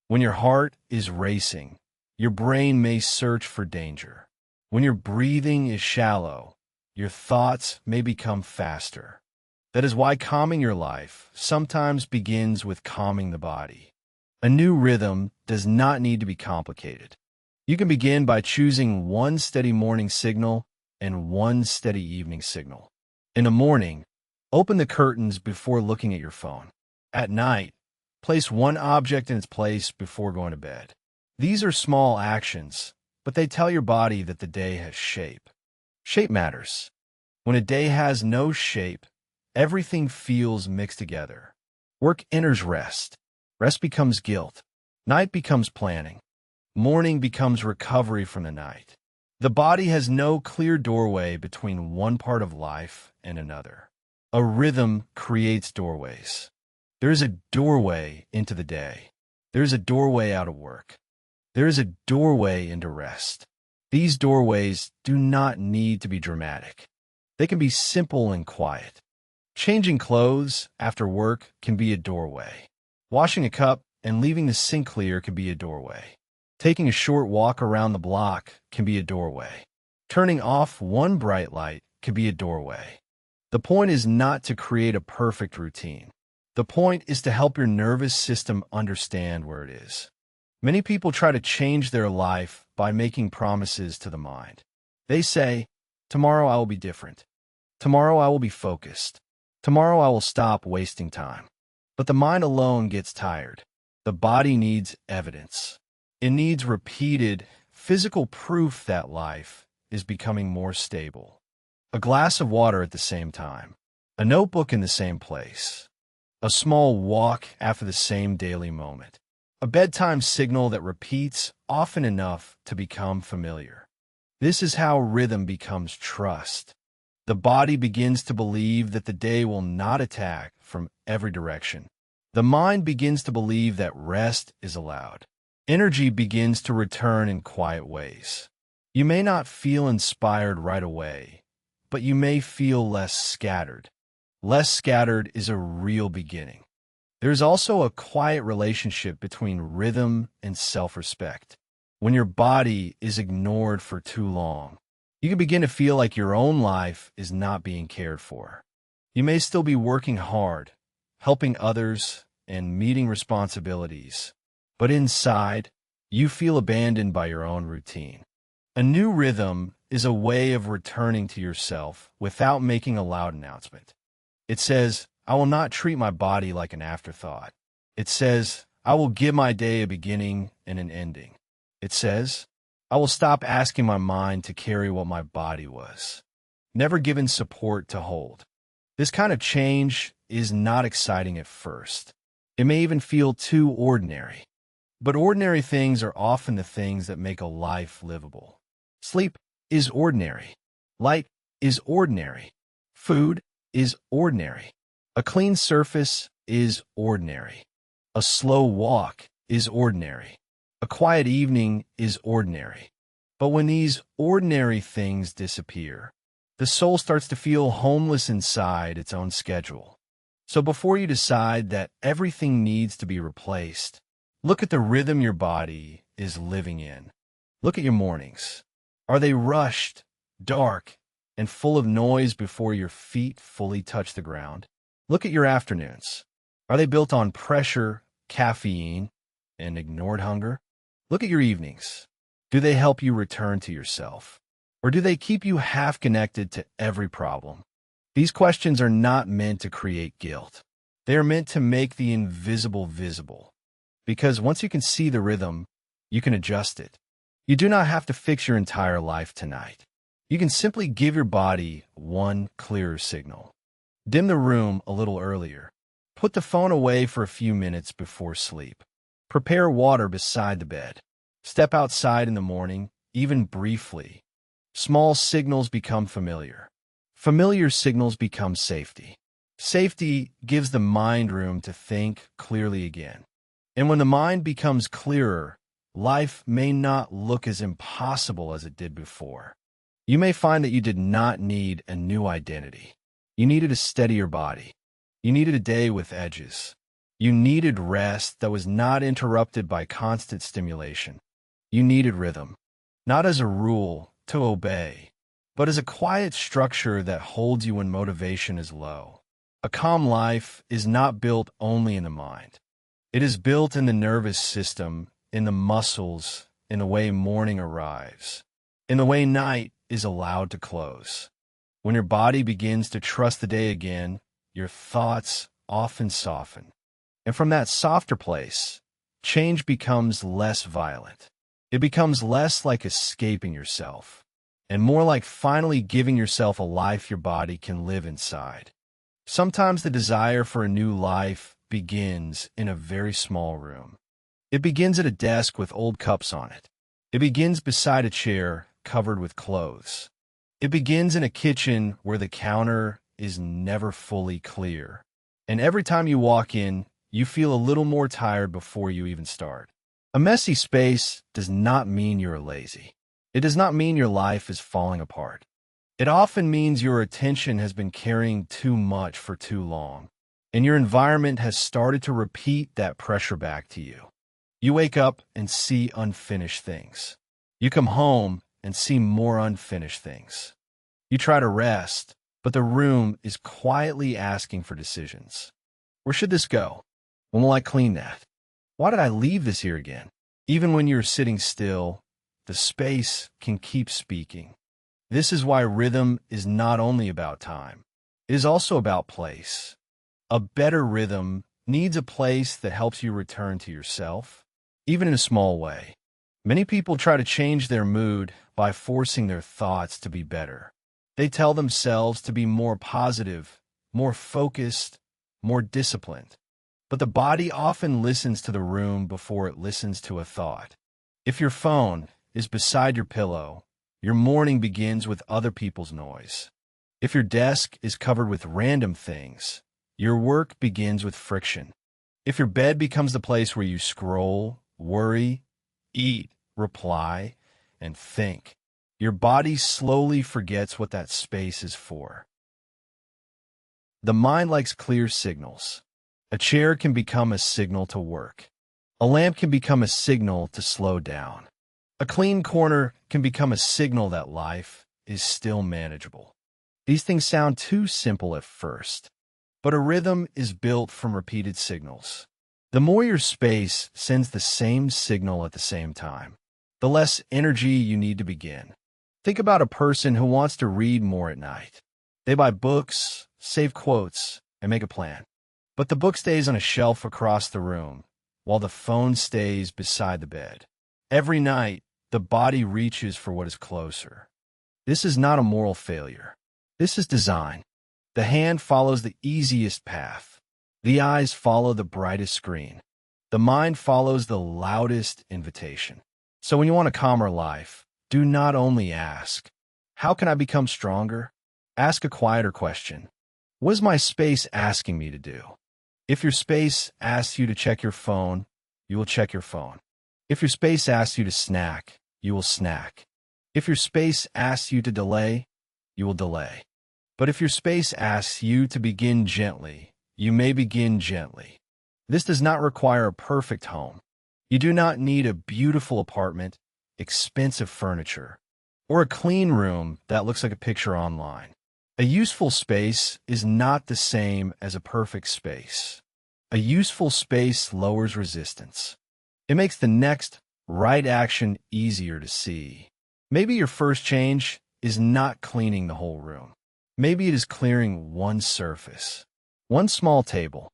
[SPEAKER 1] When your heart is racing, your brain may search for danger. When your breathing is shallow, your thoughts may become faster. That is why calming your life sometimes begins with calming the body. A new rhythm does not need to be complicated. You can begin by choosing one steady morning signal and one steady evening signal. In the morning, open the curtains before looking at your phone. At night, place one object in its place before going to bed. These are small actions, but they tell your body that the day has shape. Shape matters. When a day has no shape, everything feels mixed together. Work enters rest. Rest becomes guilt. Night becomes planning. Morning becomes recovery from the night. The body has no clear doorway between one part of life and another. A rhythm creates doorways. There is a doorway into the day. There is a doorway out of work. There is a doorway into rest. These doorways do not need to be dramatic. They can be simple and quiet. Changing clothes after work can be a doorway. Washing a cup and leaving the sink clear can be a doorway. Taking a short walk around the block can be a doorway. Turning off one bright light can be a doorway. The point is not to create a perfect routine. The point is to help your nervous system understand where it is. Many people try to change their life by making promises to the mind. They say, tomorrow I will be different. Tomorrow I will be focused. Tomorrow I will stop wasting time. But the mind alone gets tired. The body needs evidence. It needs repeated, physical proof that life is becoming more stable. A glass of water at the same time. A notebook in the same place. A small walk after the same daily moment. A bedtime signal that repeats often enough to become familiar. This is how rhythm becomes trust. The body begins to believe that the day will not attack from every direction. The mind begins to believe that rest is allowed. Energy begins to return in quiet ways. You may not feel inspired right away, but you may feel less scattered. Less scattered is a real beginning. There's also a quiet relationship between rhythm and self-respect. When your body is ignored for too long, you can begin to feel like your own life is not being cared for. You may still be working hard, helping others, and meeting responsibilities, but inside, you feel abandoned by your own routine. A new rhythm is a way of returning to yourself without making a loud announcement. It says, I will not treat my body like an afterthought. It says, I will give my day a beginning and an ending. It says, I will stop asking my mind to carry what my body was, never given support to hold. This kind of change is not exciting at first. It may even feel too ordinary. But ordinary things are often the things that make a life livable. Sleep is ordinary. Light is ordinary. Food is ordinary. A clean surface is ordinary. A slow walk is ordinary. A quiet evening is ordinary. But when these ordinary things disappear, The soul starts to feel homeless inside its own schedule. So before you decide that everything needs to be replaced, look at the rhythm your body is living in. Look at your mornings. Are they rushed, dark, and full of noise before your feet fully touch the ground? Look at your afternoons. Are they built on pressure, caffeine, and ignored hunger? Look at your evenings. Do they help you return to yourself? Or do they keep you half connected to every problem? These questions are not meant to create guilt. They are meant to make the invisible visible. Because once you can see the rhythm, you can adjust it. You do not have to fix your entire life tonight. You can simply give your body one clearer signal. Dim the room a little earlier. Put the phone away for a few minutes before sleep. Prepare water beside the bed. Step outside in the morning, even briefly. Small signals become familiar. Familiar signals become safety. Safety gives the mind room to think clearly again. And when the mind becomes clearer, life may not look as impossible as it did before. You may find that you did not need a new identity. You needed a steadier body. You needed a day with edges. You needed rest that was not interrupted by constant stimulation. You needed rhythm, not as a rule to obey, but as a quiet structure that holds you when motivation is low. A calm life is not built only in the mind. It is built in the nervous system, in the muscles, in the way morning arrives, in the way night is allowed to close. When your body begins to trust the day again, your thoughts often soften. And from that softer place, change becomes less violent. It becomes less like escaping yourself, and more like finally giving yourself a life your body can live inside. Sometimes the desire for a new life begins in a very small room. It begins at a desk with old cups on it. It begins beside a chair covered with clothes. It begins in a kitchen where the counter is never fully clear. And every time you walk in, you feel a little more tired before you even start. A messy space does not mean you're lazy. It does not mean your life is falling apart. It often means your attention has been carrying too much for too long, and your environment has started to repeat that pressure back to you. You wake up and see unfinished things. You come home and see more unfinished things. You try to rest, but the room is quietly asking for decisions. Where should this go? When will I clean that? Why did I leave this here again? Even when you're sitting still, the space can keep speaking. This is why rhythm is not only about time. It is also about place. A better rhythm needs a place that helps you return to yourself, even in a small way. Many people try to change their mood by forcing their thoughts to be better. They tell themselves to be more positive, more focused, more disciplined. But the body often listens to the room before it listens to a thought. If your phone is beside your pillow, your morning begins with other people's noise. If your desk is covered with random things, your work begins with friction. If your bed becomes the place where you scroll, worry, eat, reply, and think, your body slowly forgets what that space is for. The mind likes clear signals. A chair can become a signal to work. A lamp can become a signal to slow down. A clean corner can become a signal that life is still manageable. These things sound too simple at first, but a rhythm is built from repeated signals. The more your space sends the same signal at the same time, the less energy you need to begin. Think about a person who wants to read more at night. They buy books, save quotes, and make a plan. But the book stays on a shelf across the room, while the phone stays beside the bed. Every night, the body reaches for what is closer. This is not a moral failure. This is design. The hand follows the easiest path. The eyes follow the brightest screen. The mind follows the loudest invitation. So when you want a calmer life, do not only ask, how can I become stronger? Ask a quieter question. What is my space asking me to do? If your space asks you to check your phone, you will check your phone. If your space asks you to snack, you will snack. If your space asks you to delay, you will delay. But if your space asks you to begin gently, you may begin gently. This does not require a perfect home. You do not need a beautiful apartment, expensive furniture, or a clean room that looks like a picture online. A useful space is not the same as a perfect space. A useful space lowers resistance. It makes the next right action easier to see. Maybe your first change is not cleaning the whole room. Maybe it is clearing one surface, one small table,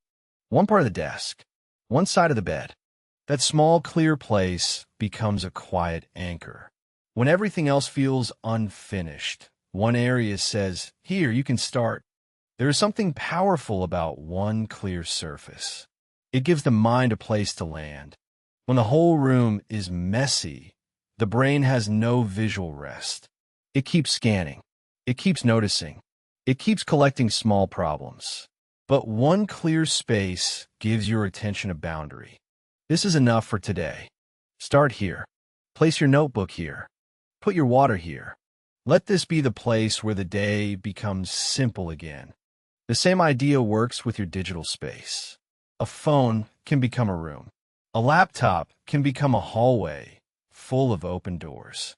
[SPEAKER 1] one part of the desk, one side of the bed. That small, clear place becomes a quiet anchor. When everything else feels unfinished, one area says, "Here, you can start." There is something powerful about one clear surface. It gives the mind a place to land. When the whole room is messy, the brain has no visual rest. It keeps scanning. It keeps noticing. It keeps collecting small problems. But one clear space gives your attention a boundary. This is enough for today. Start here. Place your notebook here. Put your water here. Let this be the place where the day becomes simple again. The same idea works with your digital space. A phone can become a room. A laptop can become a hallway full of open doors.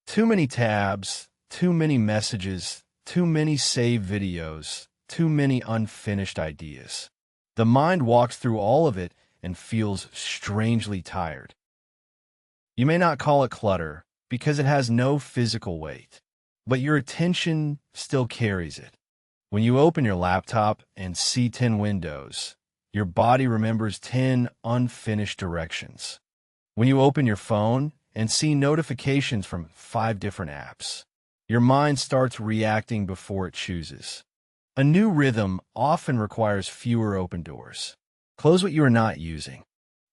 [SPEAKER 1] Too many tabs, too many messages, too many saved videos, too many unfinished ideas. The mind walks through all of it and feels strangely tired. You may not call it clutter because it has no physical weight, but your attention still carries it. When you open your laptop and see 10 windows, your body remembers 10 unfinished directions. When you open your phone and see notifications from 5 different apps, your mind starts reacting before it chooses. A new rhythm often requires fewer open doors. Close what you are not using.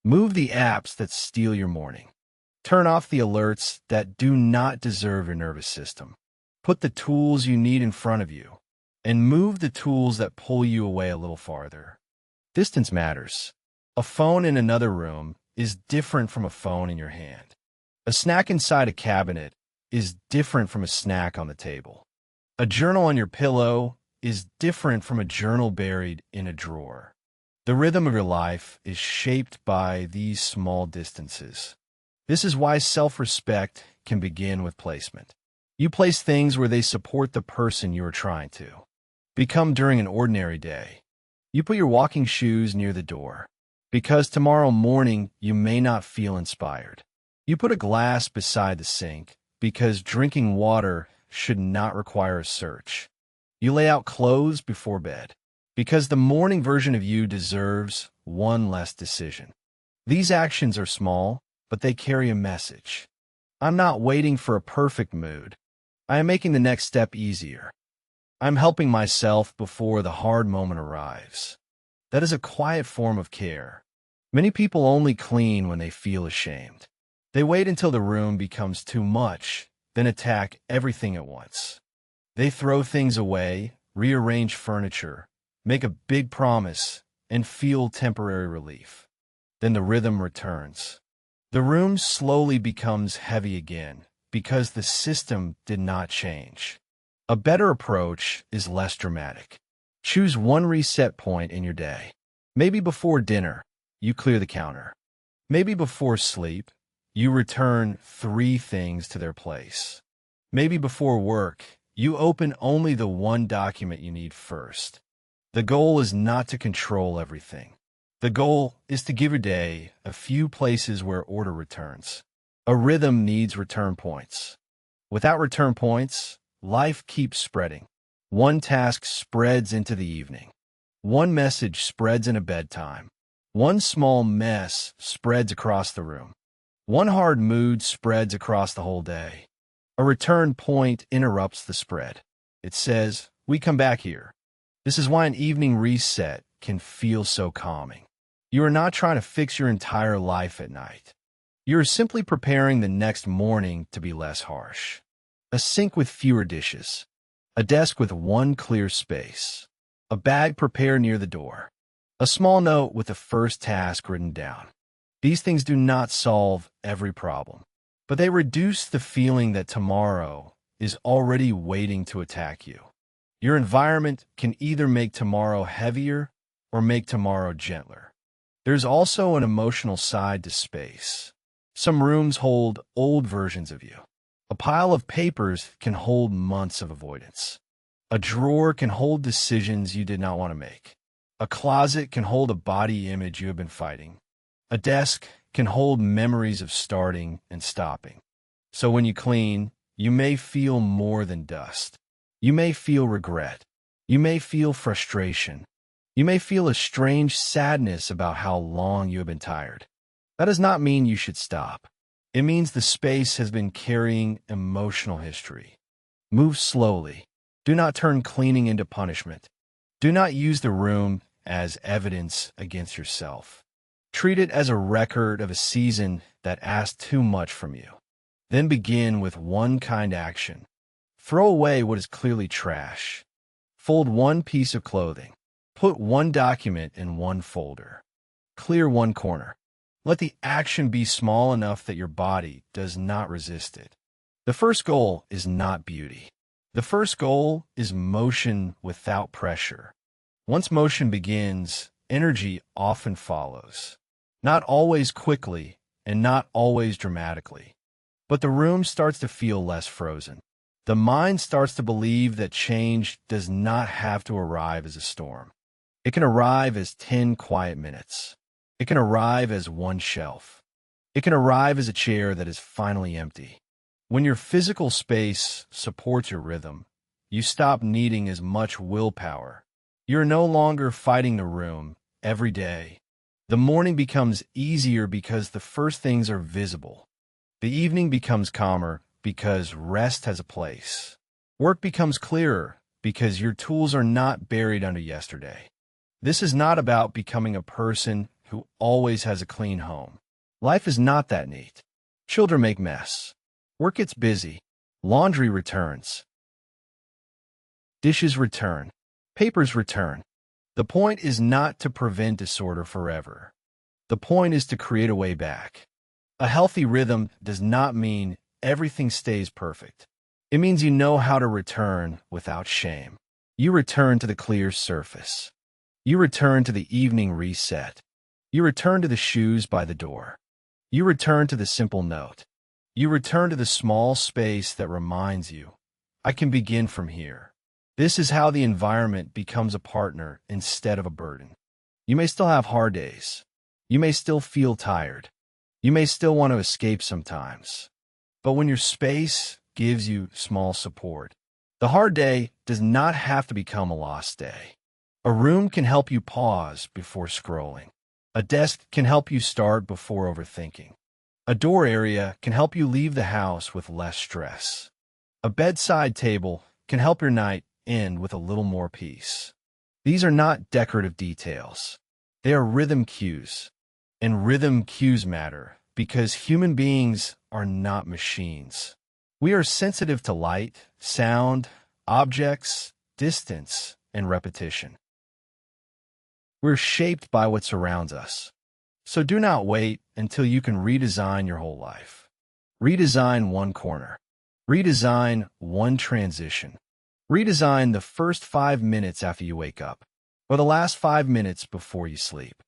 [SPEAKER 1] Move the apps that steal your morning. Turn off the alerts that do not deserve your nervous system. Put the tools you need in front of you, and move the tools that pull you away a little farther. Distance matters. A phone in another room is different from a phone in your hand. A snack inside a cabinet is different from a snack on the table. A journal on your pillow is different from a journal buried in a drawer. The rhythm of your life is shaped by these small distances. This is why self-respect can begin with placement. You place things where they support the person you are trying to become during an ordinary day. You put your walking shoes near the door, because tomorrow morning you may not feel inspired. You put a glass beside the sink, because drinking water should not require a search. You lay out clothes before bed, because the morning version of you deserves one less decision. These actions are small, but they carry a message. I'm not waiting for a perfect mood. I am making the next step easier. I'm helping myself before the hard moment arrives. That is a quiet form of care. Many people only clean when they feel ashamed. They wait until the room becomes too much, then attack everything at once. They throw things away, rearrange furniture, make a big promise, and feel temporary relief. Then the rhythm returns. The room slowly becomes heavy again because the system did not change. A better approach is less dramatic. Choose one reset point in your day. Maybe before dinner, you clear the counter. Maybe before sleep, you return 3 things to their place. Maybe before work, you open only the one document you need first. The goal is not to control everything. The goal is to give your day a few places where order returns. A rhythm needs return points. Without return points, life keeps spreading. One task spreads into the evening. One message spreads into bedtime. One small mess spreads across the room. One hard mood spreads across the whole day. A return point interrupts the spread. It says, "We come back here." This is why an evening reset can feel so calming. You are not trying to fix your entire life at night. You are simply preparing the next morning to be less harsh. A sink with fewer dishes. A desk with one clear space. A bag prepared near the door. A small note with the first task written down. These things do not solve every problem, but they reduce the feeling that tomorrow is already waiting to attack you. Your environment can either make tomorrow heavier or make tomorrow gentler. There's also an emotional side to space. Some rooms hold old versions of you. A pile of papers can hold months of avoidance. A drawer can hold decisions you did not want to make. A closet can hold a body image you have been fighting. A desk can hold memories of starting and stopping. So when you clean, you may feel more than dust. You may feel regret. You may feel frustration. You may feel a strange sadness about how long you have been tired. That does not mean you should stop. It means the space has been carrying emotional history. Move slowly. Do not turn cleaning into punishment. Do not use the room as evidence against yourself. Treat it as a record of a season that asked too much from you. Then begin with one kind action. Throw away what is clearly trash. Fold one piece of clothing. Put one document in one folder. Clear one corner. Let the action be small enough that your body does not resist it. The first goal is not beauty. The first goal is motion without pressure. Once motion begins, energy often follows. Not always quickly and not always dramatically. But the room starts to feel less frozen. The mind starts to believe that change does not have to arrive as a storm. It can arrive as 10 quiet minutes. It can arrive as one shelf. It can arrive as a chair that is finally empty. When your physical space supports your rhythm, you stop needing as much willpower. You're no longer fighting the room every day. The morning becomes easier because the first things are visible. The evening becomes calmer because rest has a place. Work becomes clearer because your tools are not buried under yesterday. This is not about becoming a person who always has a clean home. Life is not that neat. Children make mess. Work gets busy. Laundry returns. Dishes return. Papers return. The point is not to prevent disorder forever. The point is to create a way back. A healthy rhythm does not mean everything stays perfect. It means you know how to return without shame. You return to the clear surface. You return to the evening reset. You return to the shoes by the door. You return to the simple note. You return to the small space that reminds you, I can begin from here. This is how the environment becomes a partner instead of a burden. You may still have hard days. You may still feel tired. You may still want to escape sometimes. But when your space gives you small support, the hard day does not have to become a lost day. A room can help you pause before scrolling. A desk can help you start before overthinking. A door area can help you leave the house with less stress. A bedside table can help your night end with a little more peace. These are not decorative details. They are rhythm cues. And rhythm cues matter because human beings are not machines. We are sensitive to light, sound, objects, distance, and repetition. We're shaped by what surrounds us. So do not wait until you can redesign your whole life. Redesign one corner. Redesign one transition. Redesign the first 5 minutes after you wake up, or the last 5 minutes before you sleep.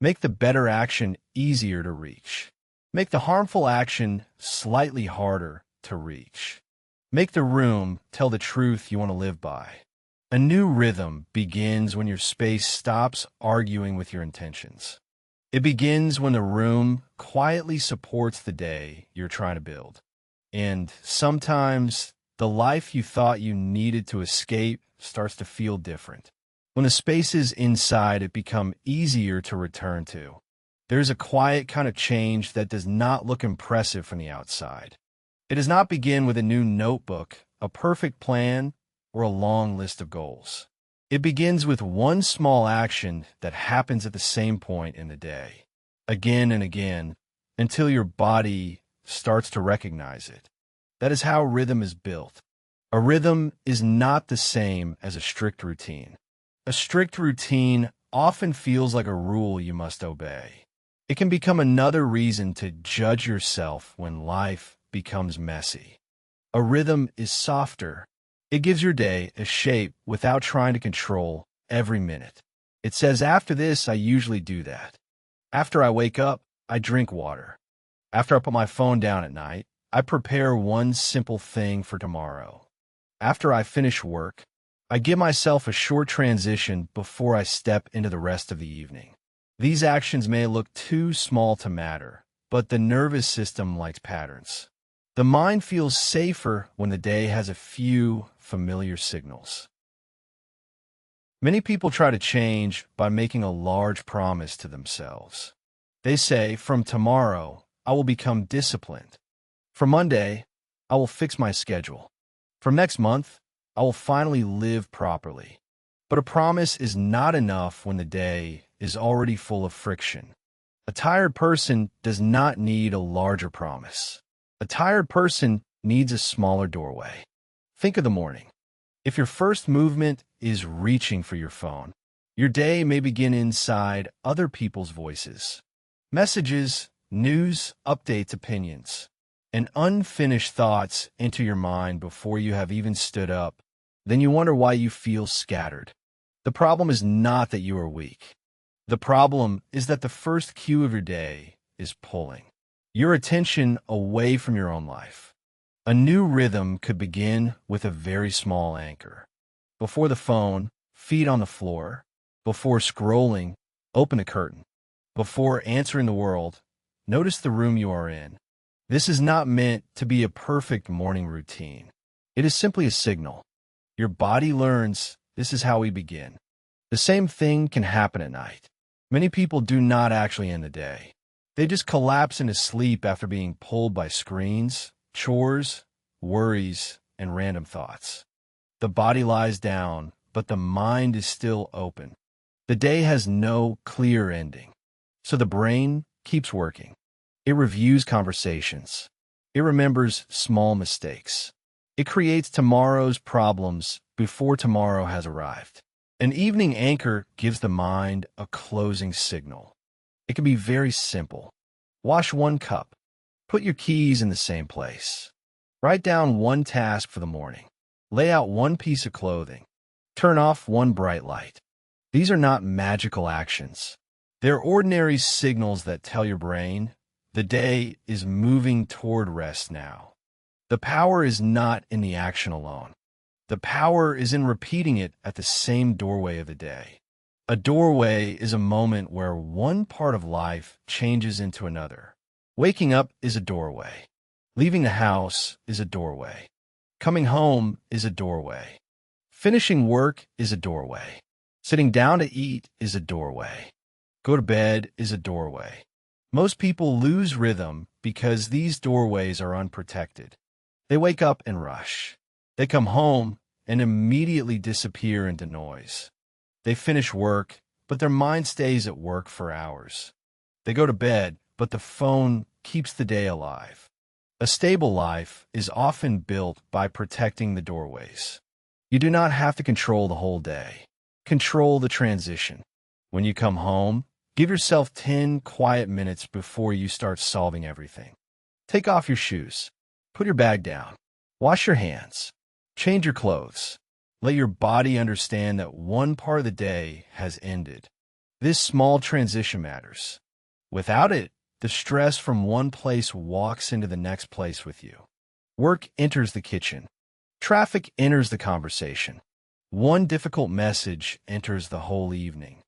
[SPEAKER 1] Make the better action easier to reach. Make the harmful action slightly harder to reach. Make the room tell the truth you want to live by. A new rhythm begins when your space stops arguing with your intentions. It begins when the room quietly supports the day you're trying to build. And sometimes the life you thought you needed to escape starts to feel different. When the spaces inside it become easier to return to. There's a quiet kind of change that does not look impressive from the outside. It does not begin with a new notebook, a perfect plan, or a long list of goals. It begins with one small action that happens at the same point in the day, again and again, until your body starts to recognize it. That is how rhythm is built. A rhythm is not the same as a strict routine. A strict routine often feels like a rule you must obey. It can become another reason to judge yourself when life becomes messy. A rhythm is softer. It gives your day a shape without trying to control every minute. It says, after this, I usually do that. After I wake up, I drink water. After I put my phone down at night, I prepare one simple thing for tomorrow. After I finish work, I give myself a short transition before I step into the rest of the evening. These actions may look too small to matter, but the nervous system likes patterns. The mind feels safer when the day has a few familiar signals. Many people try to change by making a large promise to themselves. They say, from tomorrow, I will become disciplined. For Monday, I will fix my schedule. From next month, I will finally live properly. But a promise is not enough when the day is already full of friction. A tired person does not need a larger promise. A tired person needs a smaller doorway. Think of the morning. If your first movement is reaching for your phone, your day may begin inside other people's voices. Messages, news, updates, opinions, and unfinished thoughts enter your mind before you have even stood up. Then you wonder why you feel scattered. The problem is not that you are weak. The problem is that the first cue of your day is pulling your attention away from your own life. A new rhythm could begin with a very small anchor. Before the phone, feet on the floor. Before scrolling, open a curtain. Before answering the world, notice the room you are in. This is not meant to be a perfect morning routine. It is simply a signal. Your body learns this is how we begin. The same thing can happen at night. Many people do not actually end the day. They just collapse into sleep after being pulled by screens, chores, worries, and random thoughts. The body lies down, but the mind is still open. The day has no clear ending. So the brain keeps working. It reviews conversations. It remembers small mistakes. It creates tomorrow's problems before tomorrow has arrived. An evening anchor gives the mind a closing signal. It can be very simple. Wash one cup. Put your keys in the same place. Write down one task for the morning. Lay out one piece of clothing. Turn off one bright light. These are not magical actions. They're ordinary signals that tell your brain the day is moving toward rest now. The power is not in the action alone. The power is in repeating it at the same doorway of the day. A doorway is a moment where one part of life changes into another. Waking up is a doorway. Leaving the house is a doorway. Coming home is a doorway. Finishing work is a doorway. Sitting down to eat is a doorway. Go to bed is a doorway. Most people lose rhythm because these doorways are unprotected. They wake up and rush. They come home and immediately disappear into noise. They finish work, but their mind stays at work for hours. They go to bed, but the phone keeps the day alive. A stable life is often built by protecting the doorways. You do not have to control the whole day. Control the transition. When you come home, give yourself 10 quiet minutes before you start solving everything. Take off your shoes. Put your bag down. Wash your hands. Change your clothes. Let your body understand that one part of the day has ended. This small transition matters. Without it, the stress from one place walks into the next place with you. Work enters the kitchen. Traffic enters the conversation. One difficult message enters the whole evening.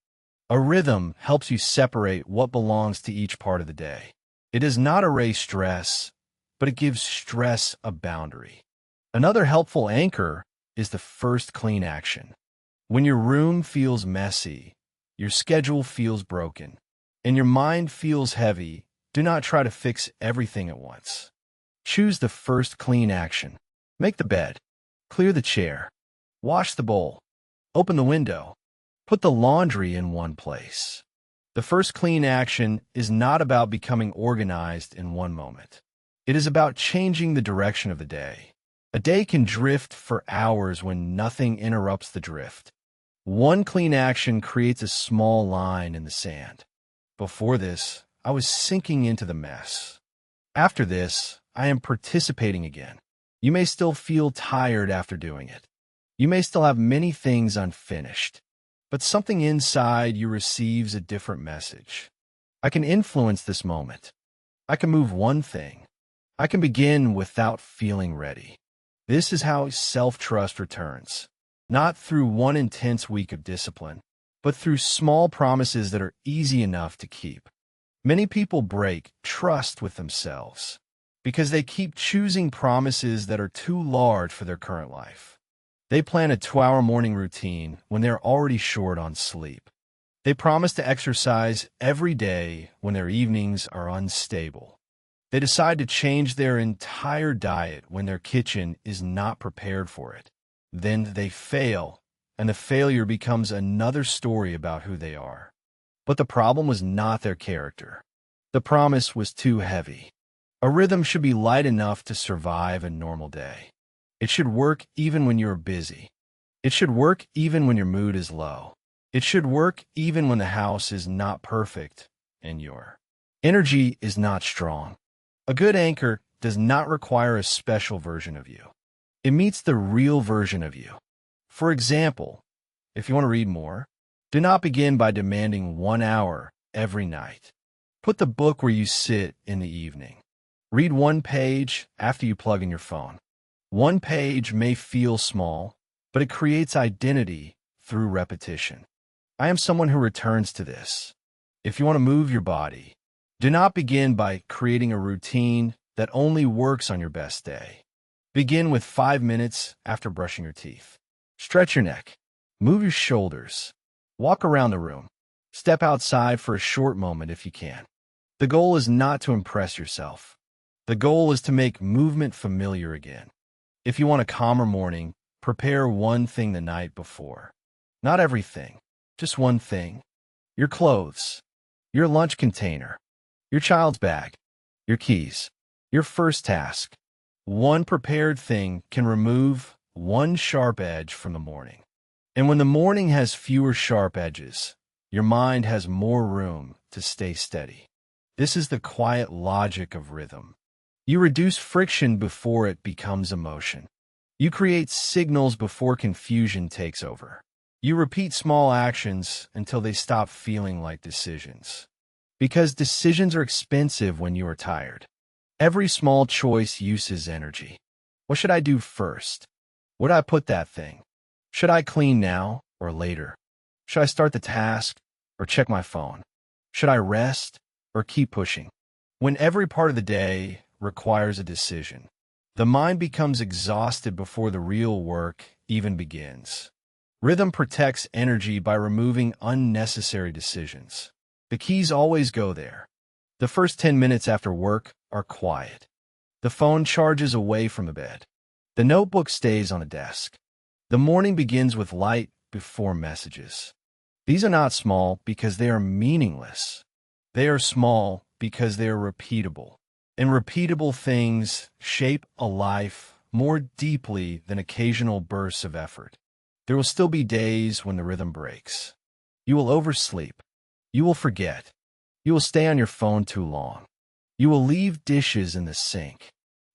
[SPEAKER 1] A rhythm helps you separate what belongs to each part of the day. It does not erase stress, but it gives stress a boundary. Another helpful anchor is the first clean action. When your room feels messy, your schedule feels broken, and your mind feels heavy, do not try to fix everything at once. Choose the first clean action. Make the bed. Clear the chair. Wash the bowl. Open the window. Put the laundry in one place. The first clean action is not about becoming organized in one moment. It is about changing the direction of the day. A day can drift for hours when nothing interrupts the drift. One clean action creates a small line in the sand. Before this, I was sinking into the mess. After this, I am participating again. You may still feel tired after doing it. You may still have many things unfinished. But something inside you receives a different message. I can influence this moment. I can move one thing. I can begin without feeling ready. This is how self-trust returns. Not through one intense week of discipline, but through small promises that are easy enough to keep. Many people break trust with themselves because they keep choosing promises that are too large for their current life. They plan a 2-hour morning routine when they're already short on sleep. They promise to exercise every day when their evenings are unstable. They decide to change their entire diet when their kitchen is not prepared for it. Then they fail, and the failure becomes another story about who they are. But the problem was not their character. The promise was too heavy. A rhythm should be light enough to survive a normal day. It should work even when you're busy. It should work even when your mood is low. It should work even when the house is not perfect and your energy is not strong. A good anchor does not require a special version of you. It meets the real version of you. For example, if you want to read more, do not begin by demanding 1 hour every night. Put the book where you sit in the evening. Read 1 page after you plug in your phone. 1 page may feel small, but it creates identity through repetition. I am someone who returns to this. If you want to move your body, do not begin by creating a routine that only works on your best day. Begin with 5 minutes after brushing your teeth. Stretch your neck. Move your shoulders. Walk around the room. Step outside for a short moment if you can. The goal is not to impress yourself. The goal is to make movement familiar again. If you want a calmer morning, prepare one thing the night before. Not everything, just one thing. Your clothes, your lunch container, your child's bag, your keys, your first task. One prepared thing can remove one sharp edge from the morning. And when the morning has fewer sharp edges, your mind has more room to stay steady. This is the quiet logic of rhythm. You reduce friction before it becomes emotion. You create signals before confusion takes over. You repeat small actions until they stop feeling like decisions. Because decisions are expensive when you are tired. Every small choice uses energy. What should I do first? Where do I put that thing? Should I clean now or later? Should I start the task or check my phone? Should I rest or keep pushing? When every part of the day requires a decision, the mind becomes exhausted before the real work even begins. Rhythm protects energy by removing unnecessary decisions. The keys always go there. The first 10 minutes after work are quiet. The phone charges away from the bed. The notebook stays on the desk. The morning begins with light before messages. These are not small because they are meaningless. They are small because they are repeatable. And repeatable things shape a life more deeply than occasional bursts of effort. There will still be days when the rhythm breaks. You will oversleep. You will forget. You will stay on your phone too long. You will leave dishes in the sink.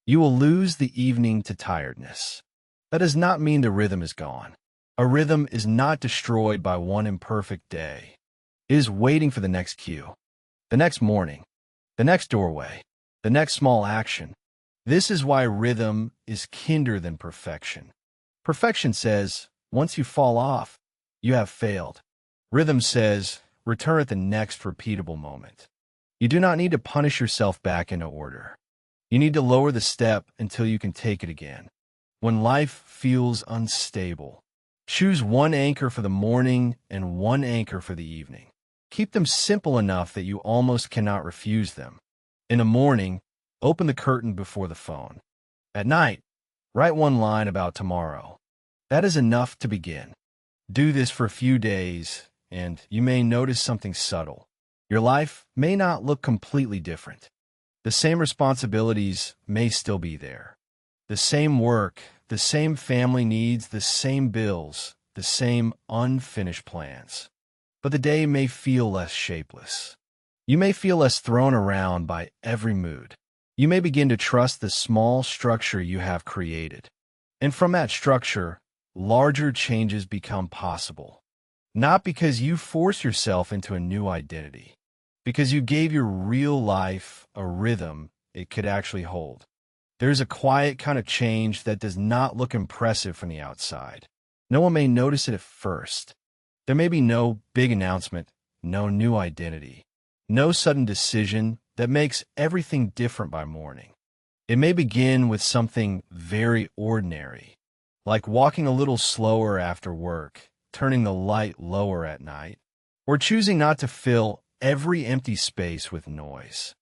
[SPEAKER 1] You will lose the evening to tiredness. That does not mean the rhythm is gone. A rhythm is not destroyed by one imperfect day. It is waiting for the next cue, the next morning, the next doorway, the next small action. This is why rhythm is kinder than perfection. Perfection says, once you fall off, you have failed. Rhythm says, return at the next repeatable moment. You do not need to punish yourself back into order. You need to lower the step until you can take it again. When life feels unstable, choose one anchor for the morning and one anchor for the evening. Keep them simple enough that you almost cannot refuse them. In the morning, open the curtain before the phone. At night, write one line about tomorrow. That is enough to begin. Do this for a few days, and you may notice something subtle. Your life may not look completely different. The same responsibilities may still be there. The same work, the same family needs, the same bills, the same unfinished plans. But the day may feel less shapeless. You may feel less thrown around by every mood. You may begin to trust the small structure you have created. And from that structure, larger changes become possible. Not because you force yourself into a new identity, because you gave your real life a rhythm it could actually hold. There's a quiet kind of change that does not look impressive from the outside. No one may notice it at first. There may be no big announcement, no new identity, no sudden decision that makes everything different by morning. It may begin with something very ordinary, like walking a little slower after work, turning the light lower at night, or choosing not to fill every empty space with noise.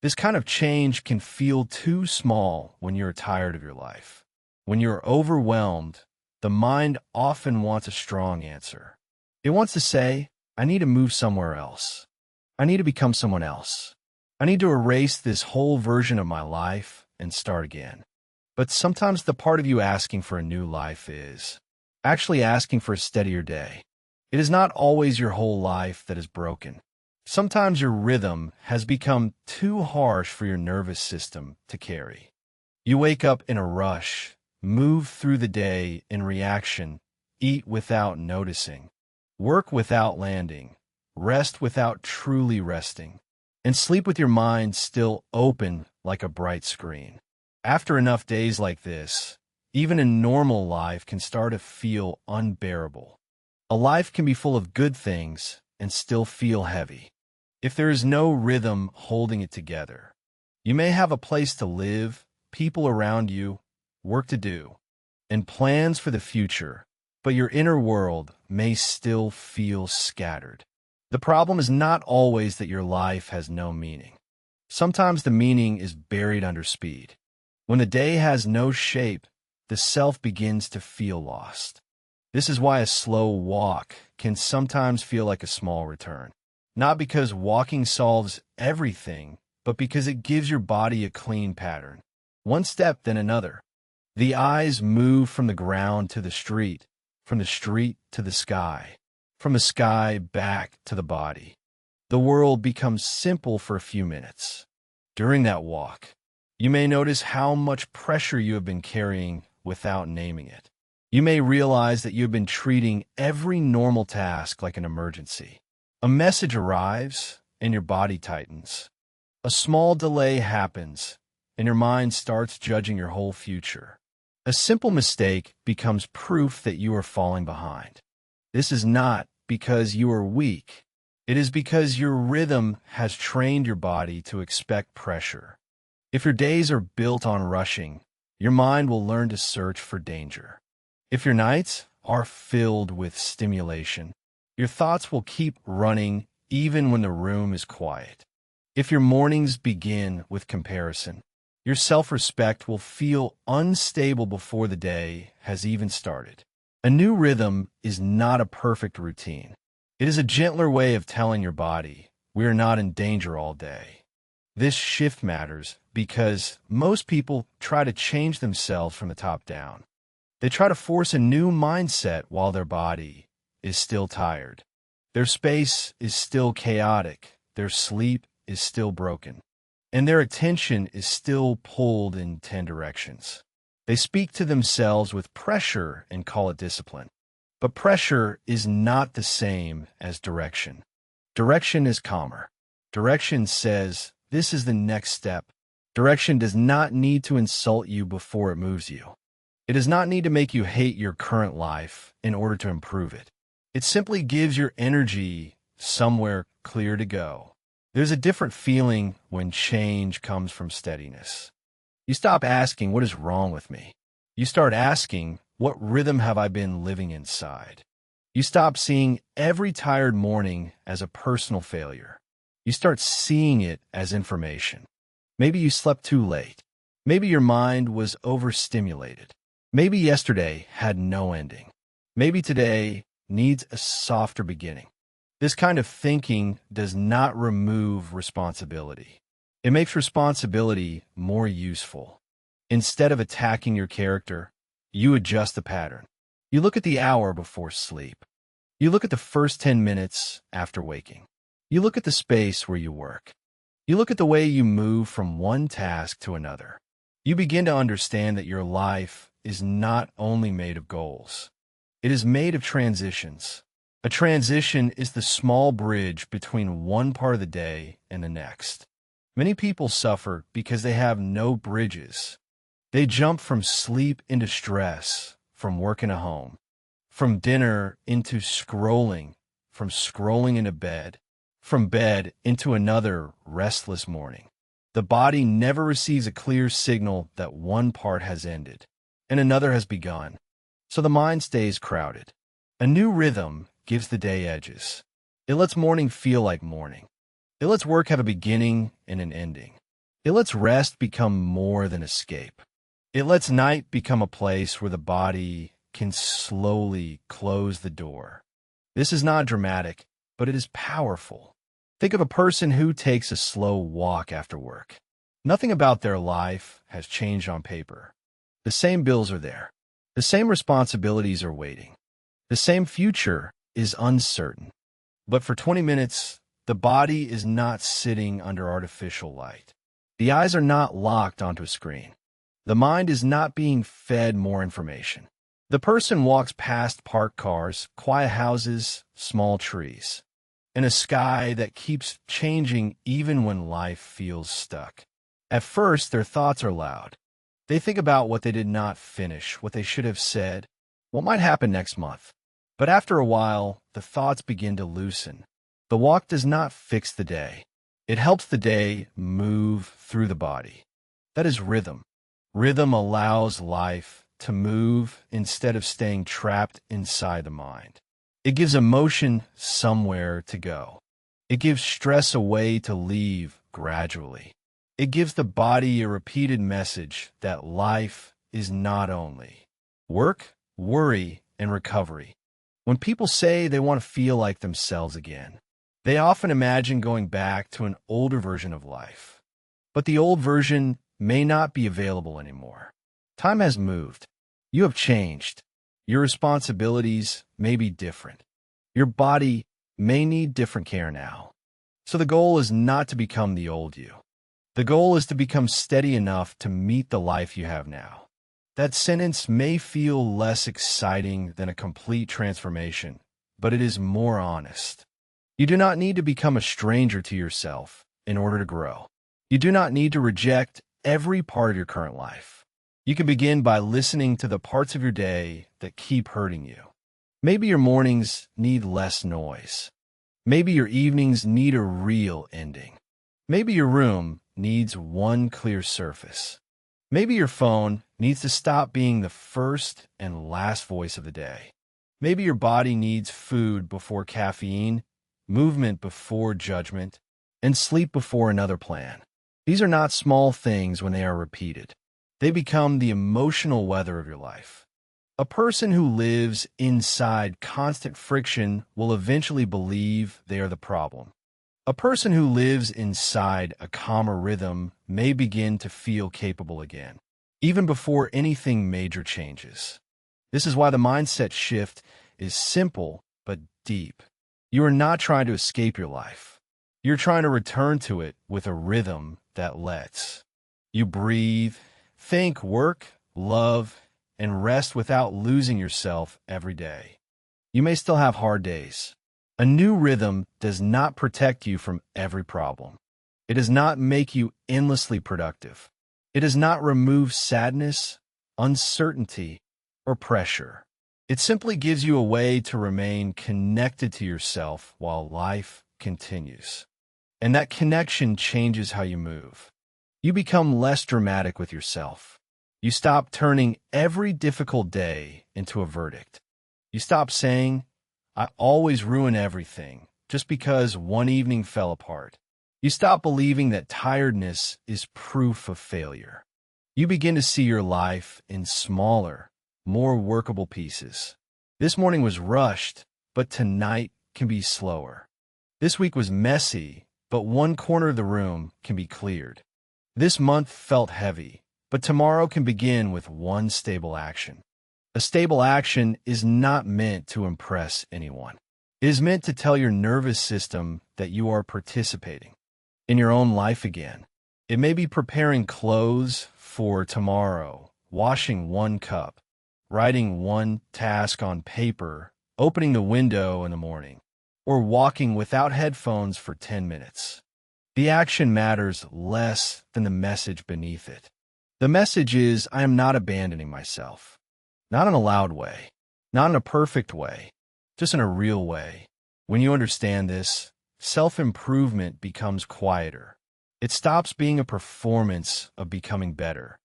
[SPEAKER 1] This kind of change can feel too small when you're tired of your life. When you're overwhelmed, the mind often wants a strong answer. It wants to say, I need to move somewhere else. I need to become someone else. I need to erase this whole version of my life and start again. But sometimes the part of you asking for a new life is actually asking for a steadier day. It is not always your whole life that is broken. Sometimes your rhythm has become too harsh for your nervous system to carry. You wake up in a rush, move through the day in reaction, eat without noticing, work without landing, rest without truly resting, and sleep with your mind still open like a bright screen. After enough days like this, even a normal life can start to feel unbearable. A life can be full of good things and still feel heavy. If there is no rhythm holding it together, you may have a place to live, people around you, work to do, and plans for the future, but your inner world may still feel scattered. The problem is not always that your life has no meaning. Sometimes the meaning is buried under speed. When the day has no shape, the self begins to feel lost. This is why a slow walk can sometimes feel like a small return. Not because walking solves everything, but because it gives your body a clean pattern. One step, then another. The eyes move from the ground to the street, from the street to the sky, from the sky back to the body. The world becomes simple for a few minutes. During that walk, you may notice how much pressure you have been carrying without naming it. You may realize that you have been treating every normal task like an emergency. A message arrives, and your body tightens. A small delay happens, and your mind starts judging your whole future. A simple mistake becomes proof that you are falling behind. This is not because you are weak. It is because your rhythm has trained your body to expect pressure. If your days are built on rushing, your mind will learn to search for danger. If your nights are filled with stimulation, your thoughts will keep running even when the room is quiet. If your mornings begin with comparison, your self-respect will feel unstable before the day has even started. A new rhythm is not a perfect routine. It is a gentler way of telling your body, we are not in danger all day. This shift matters because most people try to change themselves from the top down. They try to force a new mindset while their body is still tired. Their space is still chaotic. Their sleep is still broken. And their attention is still pulled in 10 directions. They speak to themselves with pressure and call it discipline. But pressure is not the same as direction. Direction is calmer. Direction says, this is the next step. Direction does not need to insult you before it moves you. It does not need to make you hate your current life in order to improve it. It simply gives your energy somewhere clear to go. There's a different feeling when change comes from steadiness. You stop asking, what is wrong with me? You start asking, what rhythm have I been living inside? You stop seeing every tired morning as a personal failure. You start seeing it as information. Maybe you slept too late. Maybe your mind was overstimulated. Maybe yesterday had no ending. Maybe today needs a softer beginning. This kind of thinking does not remove responsibility. It makes responsibility more useful. Instead of attacking your character, you adjust the pattern. You look at the hour before sleep. You look at the first 10 minutes after waking. You look at the space where you work. You look at the way you move from one task to another. You begin to understand that your life is not only made of goals. It is made of transitions. A transition is the small bridge between one part of the day and the next. Many people suffer because they have no bridges. They jump from sleep into stress, from work into home, from dinner into scrolling, from scrolling into bed, from bed into another restless morning. The body never receives a clear signal that one part has ended and another has begun, so the mind stays crowded. A new rhythm gives the day edges. It lets morning feel like morning. It lets work have a beginning and an ending. It lets rest become more than escape. It lets night become a place where the body can slowly close the door. This is not dramatic, but it is powerful. Think of a person who takes a slow walk after work. Nothing about their life has changed on paper. The same bills are there. The same responsibilities are waiting. The same future is uncertain. But for 20 minutes, the body is not sitting under artificial light. The eyes are not locked onto a screen. The mind is not being fed more information. The person walks past parked cars, quiet houses, small trees, and a sky that keeps changing even when life feels stuck. At first, their thoughts are loud. They think about what they did not finish, what they should have said, what might happen next month. But after a while, the thoughts begin to loosen. The walk does not fix the day. It helps the day move through the body. That is rhythm. Rhythm allows life to move instead of staying trapped inside the mind. It gives emotion somewhere to go. It gives stress a way to leave gradually. It gives the body a repeated message that life is not only work, worry, and recovery. When people say they want to feel like themselves again, they often imagine going back to an older version of life. But the old version may not be available anymore. Time has moved. You have changed. Your responsibilities may be different. Your body may need different care now. So the goal is not to become the old you. The goal is to become steady enough to meet the life you have now. That sentence may feel less exciting than a complete transformation, but it is more honest. You do not need to become a stranger to yourself in order to grow. You do not need to reject every part of your current life. You can begin by listening to the parts of your day that keep hurting you. Maybe your mornings need less noise. Maybe your evenings need a real ending. Maybe your room needs one clear surface. Maybe your phone needs to stop being the first and last voice of the day. Maybe your body needs food before caffeine, movement before judgment, and sleep before another plan. These are not small things when they are repeated. They become the emotional weather of your life. A person who lives inside constant friction will eventually believe they are the problem. A person who lives inside a calmer rhythm may begin to feel capable again, even before anything major changes. This is why the mindset shift is simple but deep. You are not trying to escape your life. You're trying to return to it with a rhythm that lets you breathe, think, work, love, and rest without losing yourself every day. You may still have hard days. A new rhythm does not protect you from every problem. It does not make you endlessly productive. It does not remove sadness, uncertainty, or pressure. It simply gives you a way to remain connected to yourself while life continues. And that connection changes how you move. You become less dramatic with yourself. You stop turning every difficult day into a verdict. You stop saying, "I always ruin everything," just because one evening fell apart. You stop believing that tiredness is proof of failure. You begin to see your life in smaller, more workable pieces. This morning was rushed, but tonight can be slower. This week was messy, but one corner of the room can be cleared. This month felt heavy, but tomorrow can begin with one stable action. A stable action is not meant to impress anyone. It is meant to tell your nervous system that you are participating. in your own life again. It may be preparing clothes for tomorrow, washing one cup, writing one task on paper, opening the window in the morning, or walking without headphones for 10 minutes. The action matters less than the message beneath it. The message is, I am not abandoning myself. Not in a loud way, not in a perfect way, just in a real way. When you understand this, self-improvement becomes quieter. It stops being a performance of becoming better.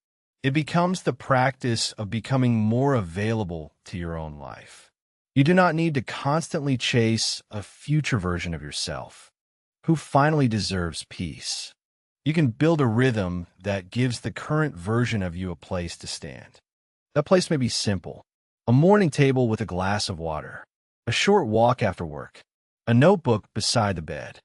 [SPEAKER 1] It becomes the practice of becoming more available to your own life. You do not need to constantly chase a future version of yourself who finally deserves peace. You can build a rhythm that gives the current version of you a place to stand. That place may be simple: a morning table with a glass of water, a short walk after work, a notebook beside the bed,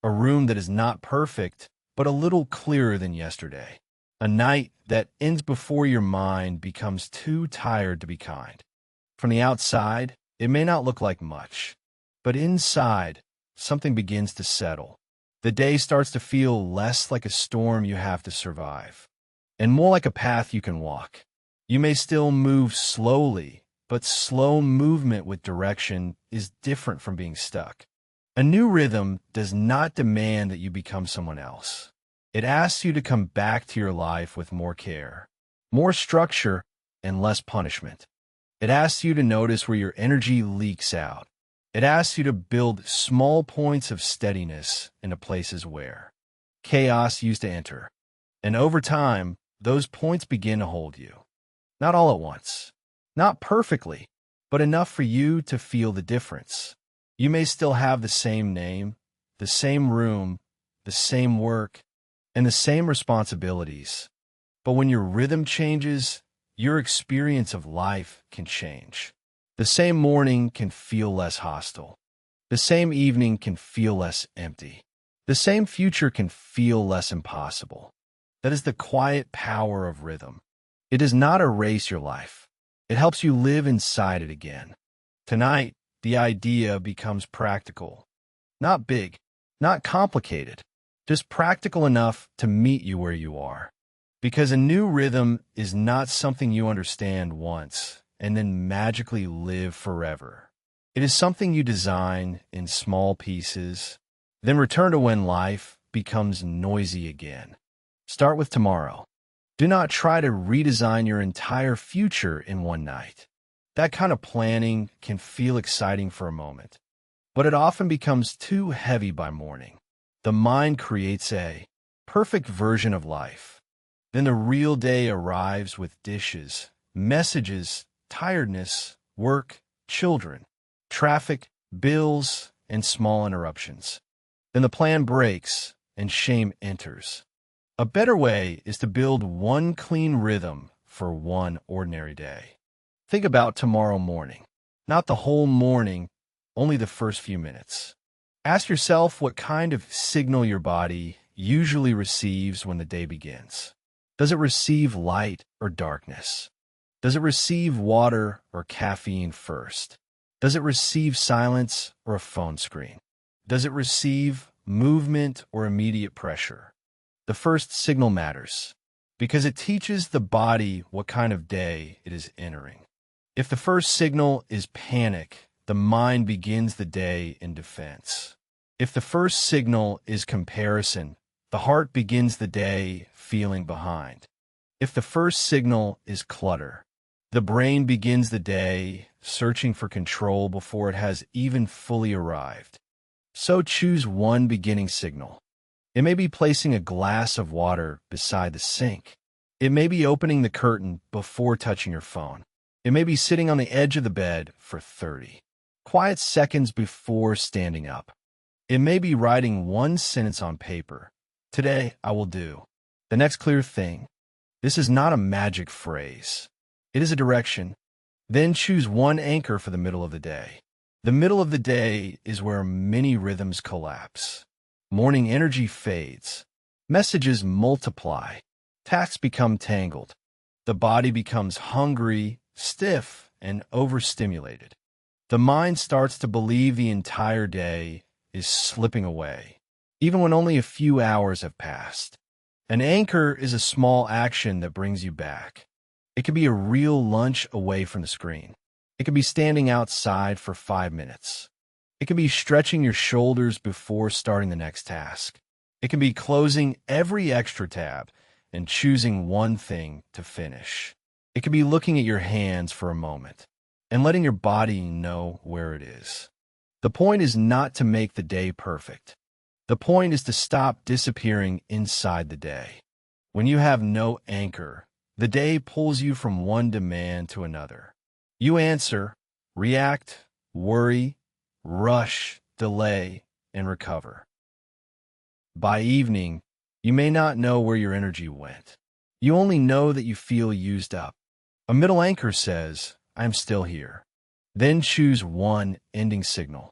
[SPEAKER 1] a room that is not perfect, but a little clearer than yesterday, a night that ends before your mind becomes too tired to be kind. From the outside, it may not look like much, but inside, something begins to settle. The day starts to feel less like a storm you have to survive, and more like a path you can walk. You may still move slowly, but slow movement with direction is different from being stuck. A new rhythm does not demand that you become someone else. It asks you to come back to your life with more care, more structure, and less punishment. It asks you to notice where your energy leaks out. It asks you to build small points of steadiness into places where chaos used to enter. And over time, those points begin to hold you. Not all at once, not perfectly, but enough for you to feel the difference. You may still have the same name, the same room, the same work, and the same responsibilities. But when your rhythm changes, your experience of life can change. The same morning can feel less hostile. The same evening can feel less empty. The same future can feel less impossible. That is the quiet power of rhythm. It does not erase your life. It helps you live inside it again. Tonight, the idea becomes practical. Not big, not complicated, just practical enough to meet you where you are. Because a new rhythm is not something you understand once and then magically live forever. It is something you design in small pieces, then return to when life becomes noisy again. Start with tomorrow. Do not try to redesign your entire future in one night. That kind of planning can feel exciting for a moment, but it often becomes too heavy by morning. The mind creates a perfect version of life. Then the real day arrives with dishes, messages, tiredness, work, children, traffic, bills, and small interruptions. Then the plan breaks and shame enters. A better way is to build one clean rhythm for one ordinary day. Think about tomorrow morning. Not the whole morning, only the first few minutes. Ask yourself what kind of signal your body usually receives when the day begins. Does it receive light or darkness? Does it receive water or caffeine first? Does it receive silence or a phone screen? Does it receive movement or immediate pressure? The first signal matters because it teaches the body what kind of day it is entering. If the first signal is panic, the mind begins the day in defense. If the first signal is comparison, the heart begins the day feeling behind. If the first signal is clutter, the brain begins the day searching for control before it has even fully arrived. So choose one beginning signal. It may be placing a glass of water beside the sink. It may be opening the curtain before touching your phone. It may be sitting on the edge of the bed for 30 quiet seconds before standing up. It may be writing one sentence on paper. Today, I will do the next clear thing. This is not a magic phrase. It is a direction. Then choose one anchor for the middle of the day. The middle of the day is where many rhythms collapse. Morning energy fades. Messages multiply. Tasks become tangled. The body becomes hungry, stiff, and overstimulated. The mind starts to believe the entire day is slipping away. even when only a few hours have passed. An anchor is a small action that brings you back. It could be a real lunch away from the screen. It could be standing outside for 5 minutes. It can be stretching your shoulders before starting the next task. It can be closing every extra tab and choosing one thing to finish. It can be looking at your hands for a moment and letting your body know where it is. The point is not to make the day perfect. The point is to stop disappearing inside the day. When you have no anchor, the day pulls you from one demand to another. You answer, react, worry, rush, delay, and recover. By evening, you may not know where your energy went. You only know that you feel used up. A middle anchor says, I'm still here. Then choose one ending signal.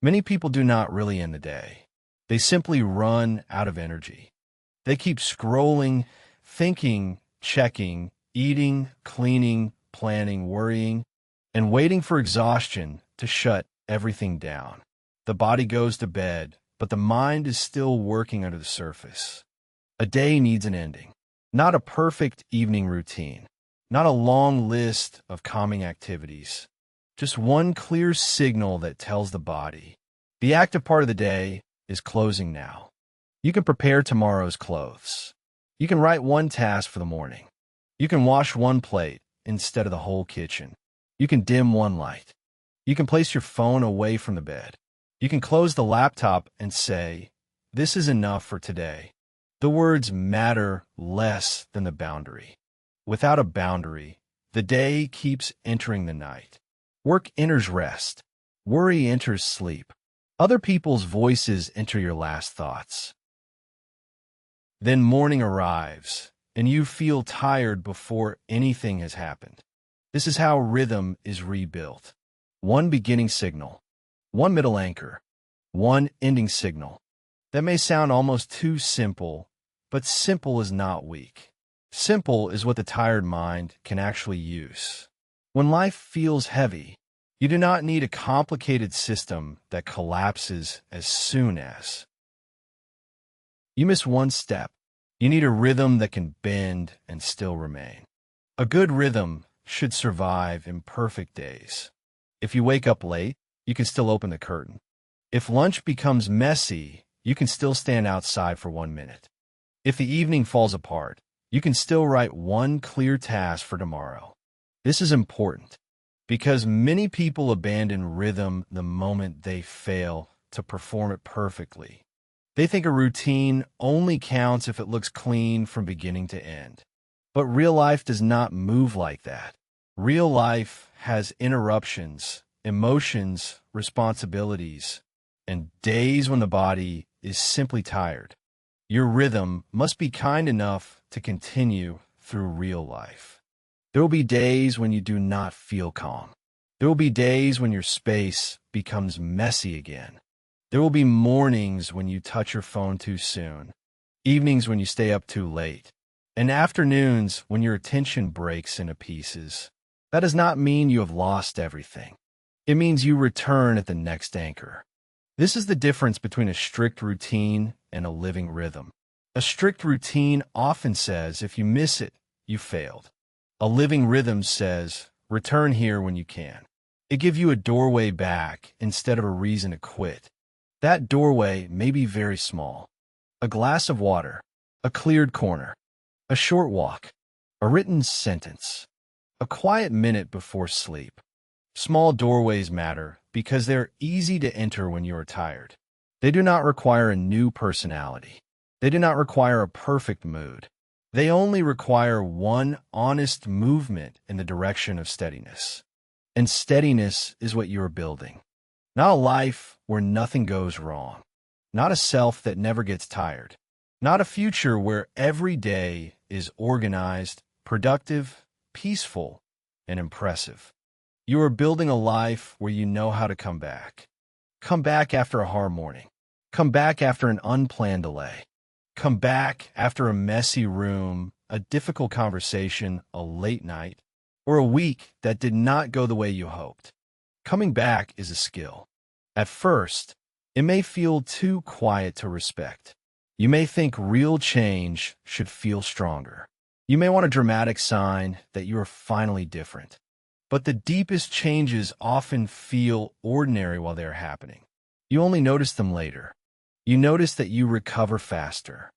[SPEAKER 1] Many people do not really end the day. They simply run out of energy. They keep scrolling, thinking, checking, eating, cleaning, planning, worrying, and waiting for exhaustion to shut everything down. The body goes to bed, but the mind is still working under the surface. A day needs an ending, not a perfect evening routine, not a long list of calming activities, just one clear signal that tells the body, the active part of the day is closing now. You can prepare tomorrow's clothes. You can write one task for the morning. You can wash one plate instead of the whole kitchen. You can dim one light. You can place your phone away from the bed. You can close the laptop and say, this is enough for today. The words matter less than the boundary. Without a boundary, the day keeps entering the night. Work enters rest. Worry enters sleep. Other people's voices enter your last thoughts. Then morning arrives, and you feel tired before anything has happened. This is how rhythm is rebuilt. One beginning signal, one middle anchor, one ending signal. That may sound almost too simple, but simple is not weak. Simple is what the tired mind can actually use. When life feels heavy, you do not need a complicated system that collapses as soon as you miss one step. You need a rhythm that can bend and still remain. A good rhythm should survive imperfect days. If you wake up late, you can still open the curtain. If lunch becomes messy, you can still stand outside for 1 minute. If the evening falls apart, you can still write one clear task for tomorrow. This is important because many people abandon rhythm the moment they fail to perform it perfectly. They think a routine only counts if it looks clean from beginning to end. But real life does not move like that. Real life has interruptions, emotions, responsibilities, and days when the body is simply tired. Your rhythm must be kind enough to continue through real life. There will be days when you do not feel calm. There will be days when your space becomes messy again. There will be mornings when you touch your phone too soon, evenings when you stay up too late, and afternoons when your attention breaks into pieces. That does not mean you have lost everything. It means you return at the next anchor. This is the difference between a strict routine and a living rhythm. A strict routine often says if you miss it, you failed. A living rhythm says, return here when you can. It gives you a doorway back instead of a reason to quit. That doorway may be very small. A glass of water, a cleared corner, a short walk, a written sentence, a quiet minute before sleep. Small doorways matter because they're easy to enter when you are tired. They do not require a new personality. They do not require a perfect mood. They only require one honest movement in the direction of steadiness. And steadiness is what you are building. Not a life where nothing goes wrong. Not a self that never gets tired. Not a future where every day is organized, productive, peaceful, and impressive. You are building a life where you know how to come back. Come back after a hard morning. Come back after an unplanned delay. Come back after a messy room, a difficult conversation, a late night, or a week that did not go the way you hoped. Coming back is a skill. At first, It may feel too quiet to respect. You may think real change should feel stronger. You may want a dramatic sign that you are finally different. But the deepest changes often feel ordinary while they are happening. You only notice them later. You notice that you recover faster.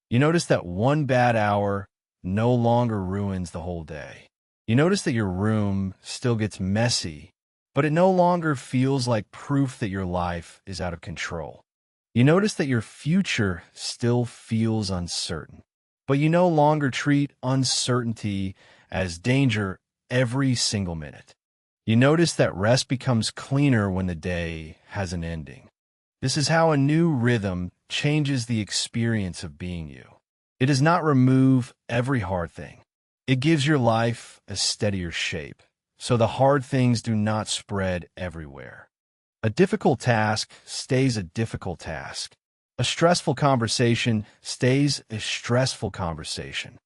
[SPEAKER 1] You notice that one bad hour no longer ruins the whole day. You notice that your room still gets messy, but it no longer feels like proof that your life is out of control. You notice that your future still feels uncertain, but you no longer treat uncertainty as danger every single minute. You notice that rest becomes cleaner when the day has an ending. This is how a new rhythm changes the experience of being you. It does not remove every hard thing. It gives your life a steadier shape, so the hard things do not spread everywhere. A difficult task stays a difficult task. A stressful conversation stays a stressful conversation.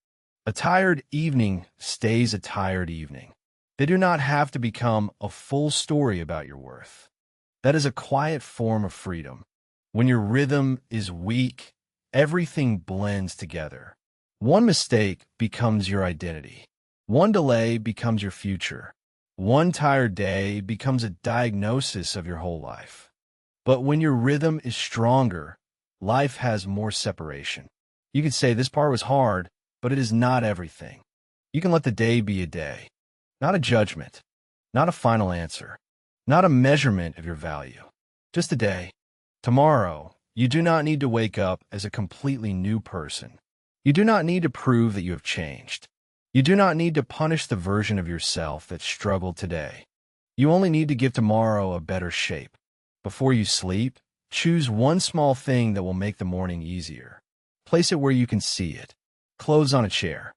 [SPEAKER 1] A tired evening stays a tired evening. They do not have to become a full story about your worth. That is a quiet form of freedom. When your rhythm is weak, everything blends together. One mistake becomes your identity. One delay becomes your future. One tired day becomes a diagnosis of your whole life. But when your rhythm is stronger, life has more separation. You can say this part was hard, but it is not everything. You can let the day be a day, not a judgment, not a final answer, not a measurement of your value. Just a day. Tomorrow, you do not need to wake up as a completely new person. You do not need to prove that you have changed. You do not need to punish the version of yourself that struggled today. You only need to give tomorrow a better shape. Before you sleep, choose one small thing that will make the morning easier. Place it where you can see it. Clothes on a chair,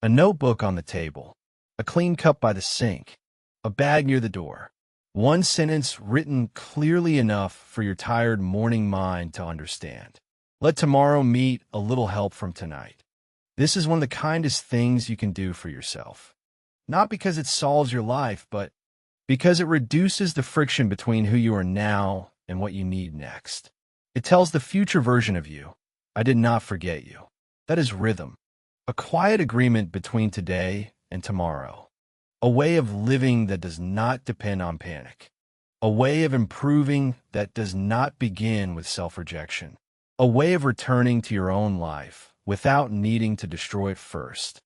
[SPEAKER 1] a notebook on the table, a clean cup by the sink, a bag near the door. One sentence written clearly enough for your tired morning mind to understand. Let tomorrow meet a little help from tonight. This is one of the kindest things you can do for yourself. Not because it solves your life, but because it reduces the friction between who you are now and what you need next. It tells the future version of you, I did not forget you. That is rhythm. A quiet agreement between today and tomorrow. A way of living that does not depend on panic. A way of improving that does not begin with self-rejection. A way of returning to your own life without needing to destroy it first.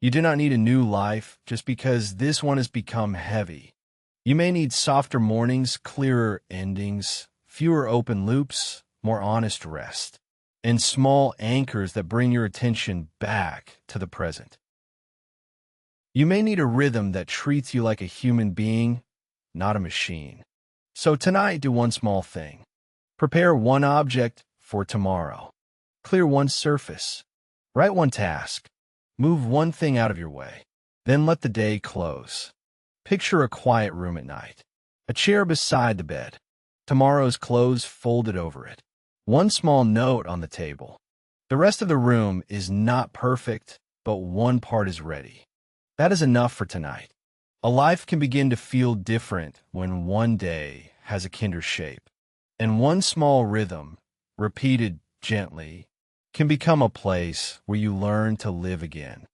[SPEAKER 1] You do not need a new life just because this one has become heavy. You may need softer mornings, clearer endings, fewer open loops, more honest rest, and small anchors that bring your attention back to the present. You may need a rhythm that treats you like a human being, not a machine. So tonight, do one small thing. Prepare one object for tomorrow. Clear one surface. Write one task. Move one thing out of your way. Then let the day close. Picture a quiet room at night. A chair beside the bed. Tomorrow's clothes folded over it. One small note on the table. The rest of the room is not perfect, but one part is ready. That is enough for tonight. A life can begin to feel different when one day has a kinder shape. And one small rhythm, repeated gently, can become a place where you learn to live again.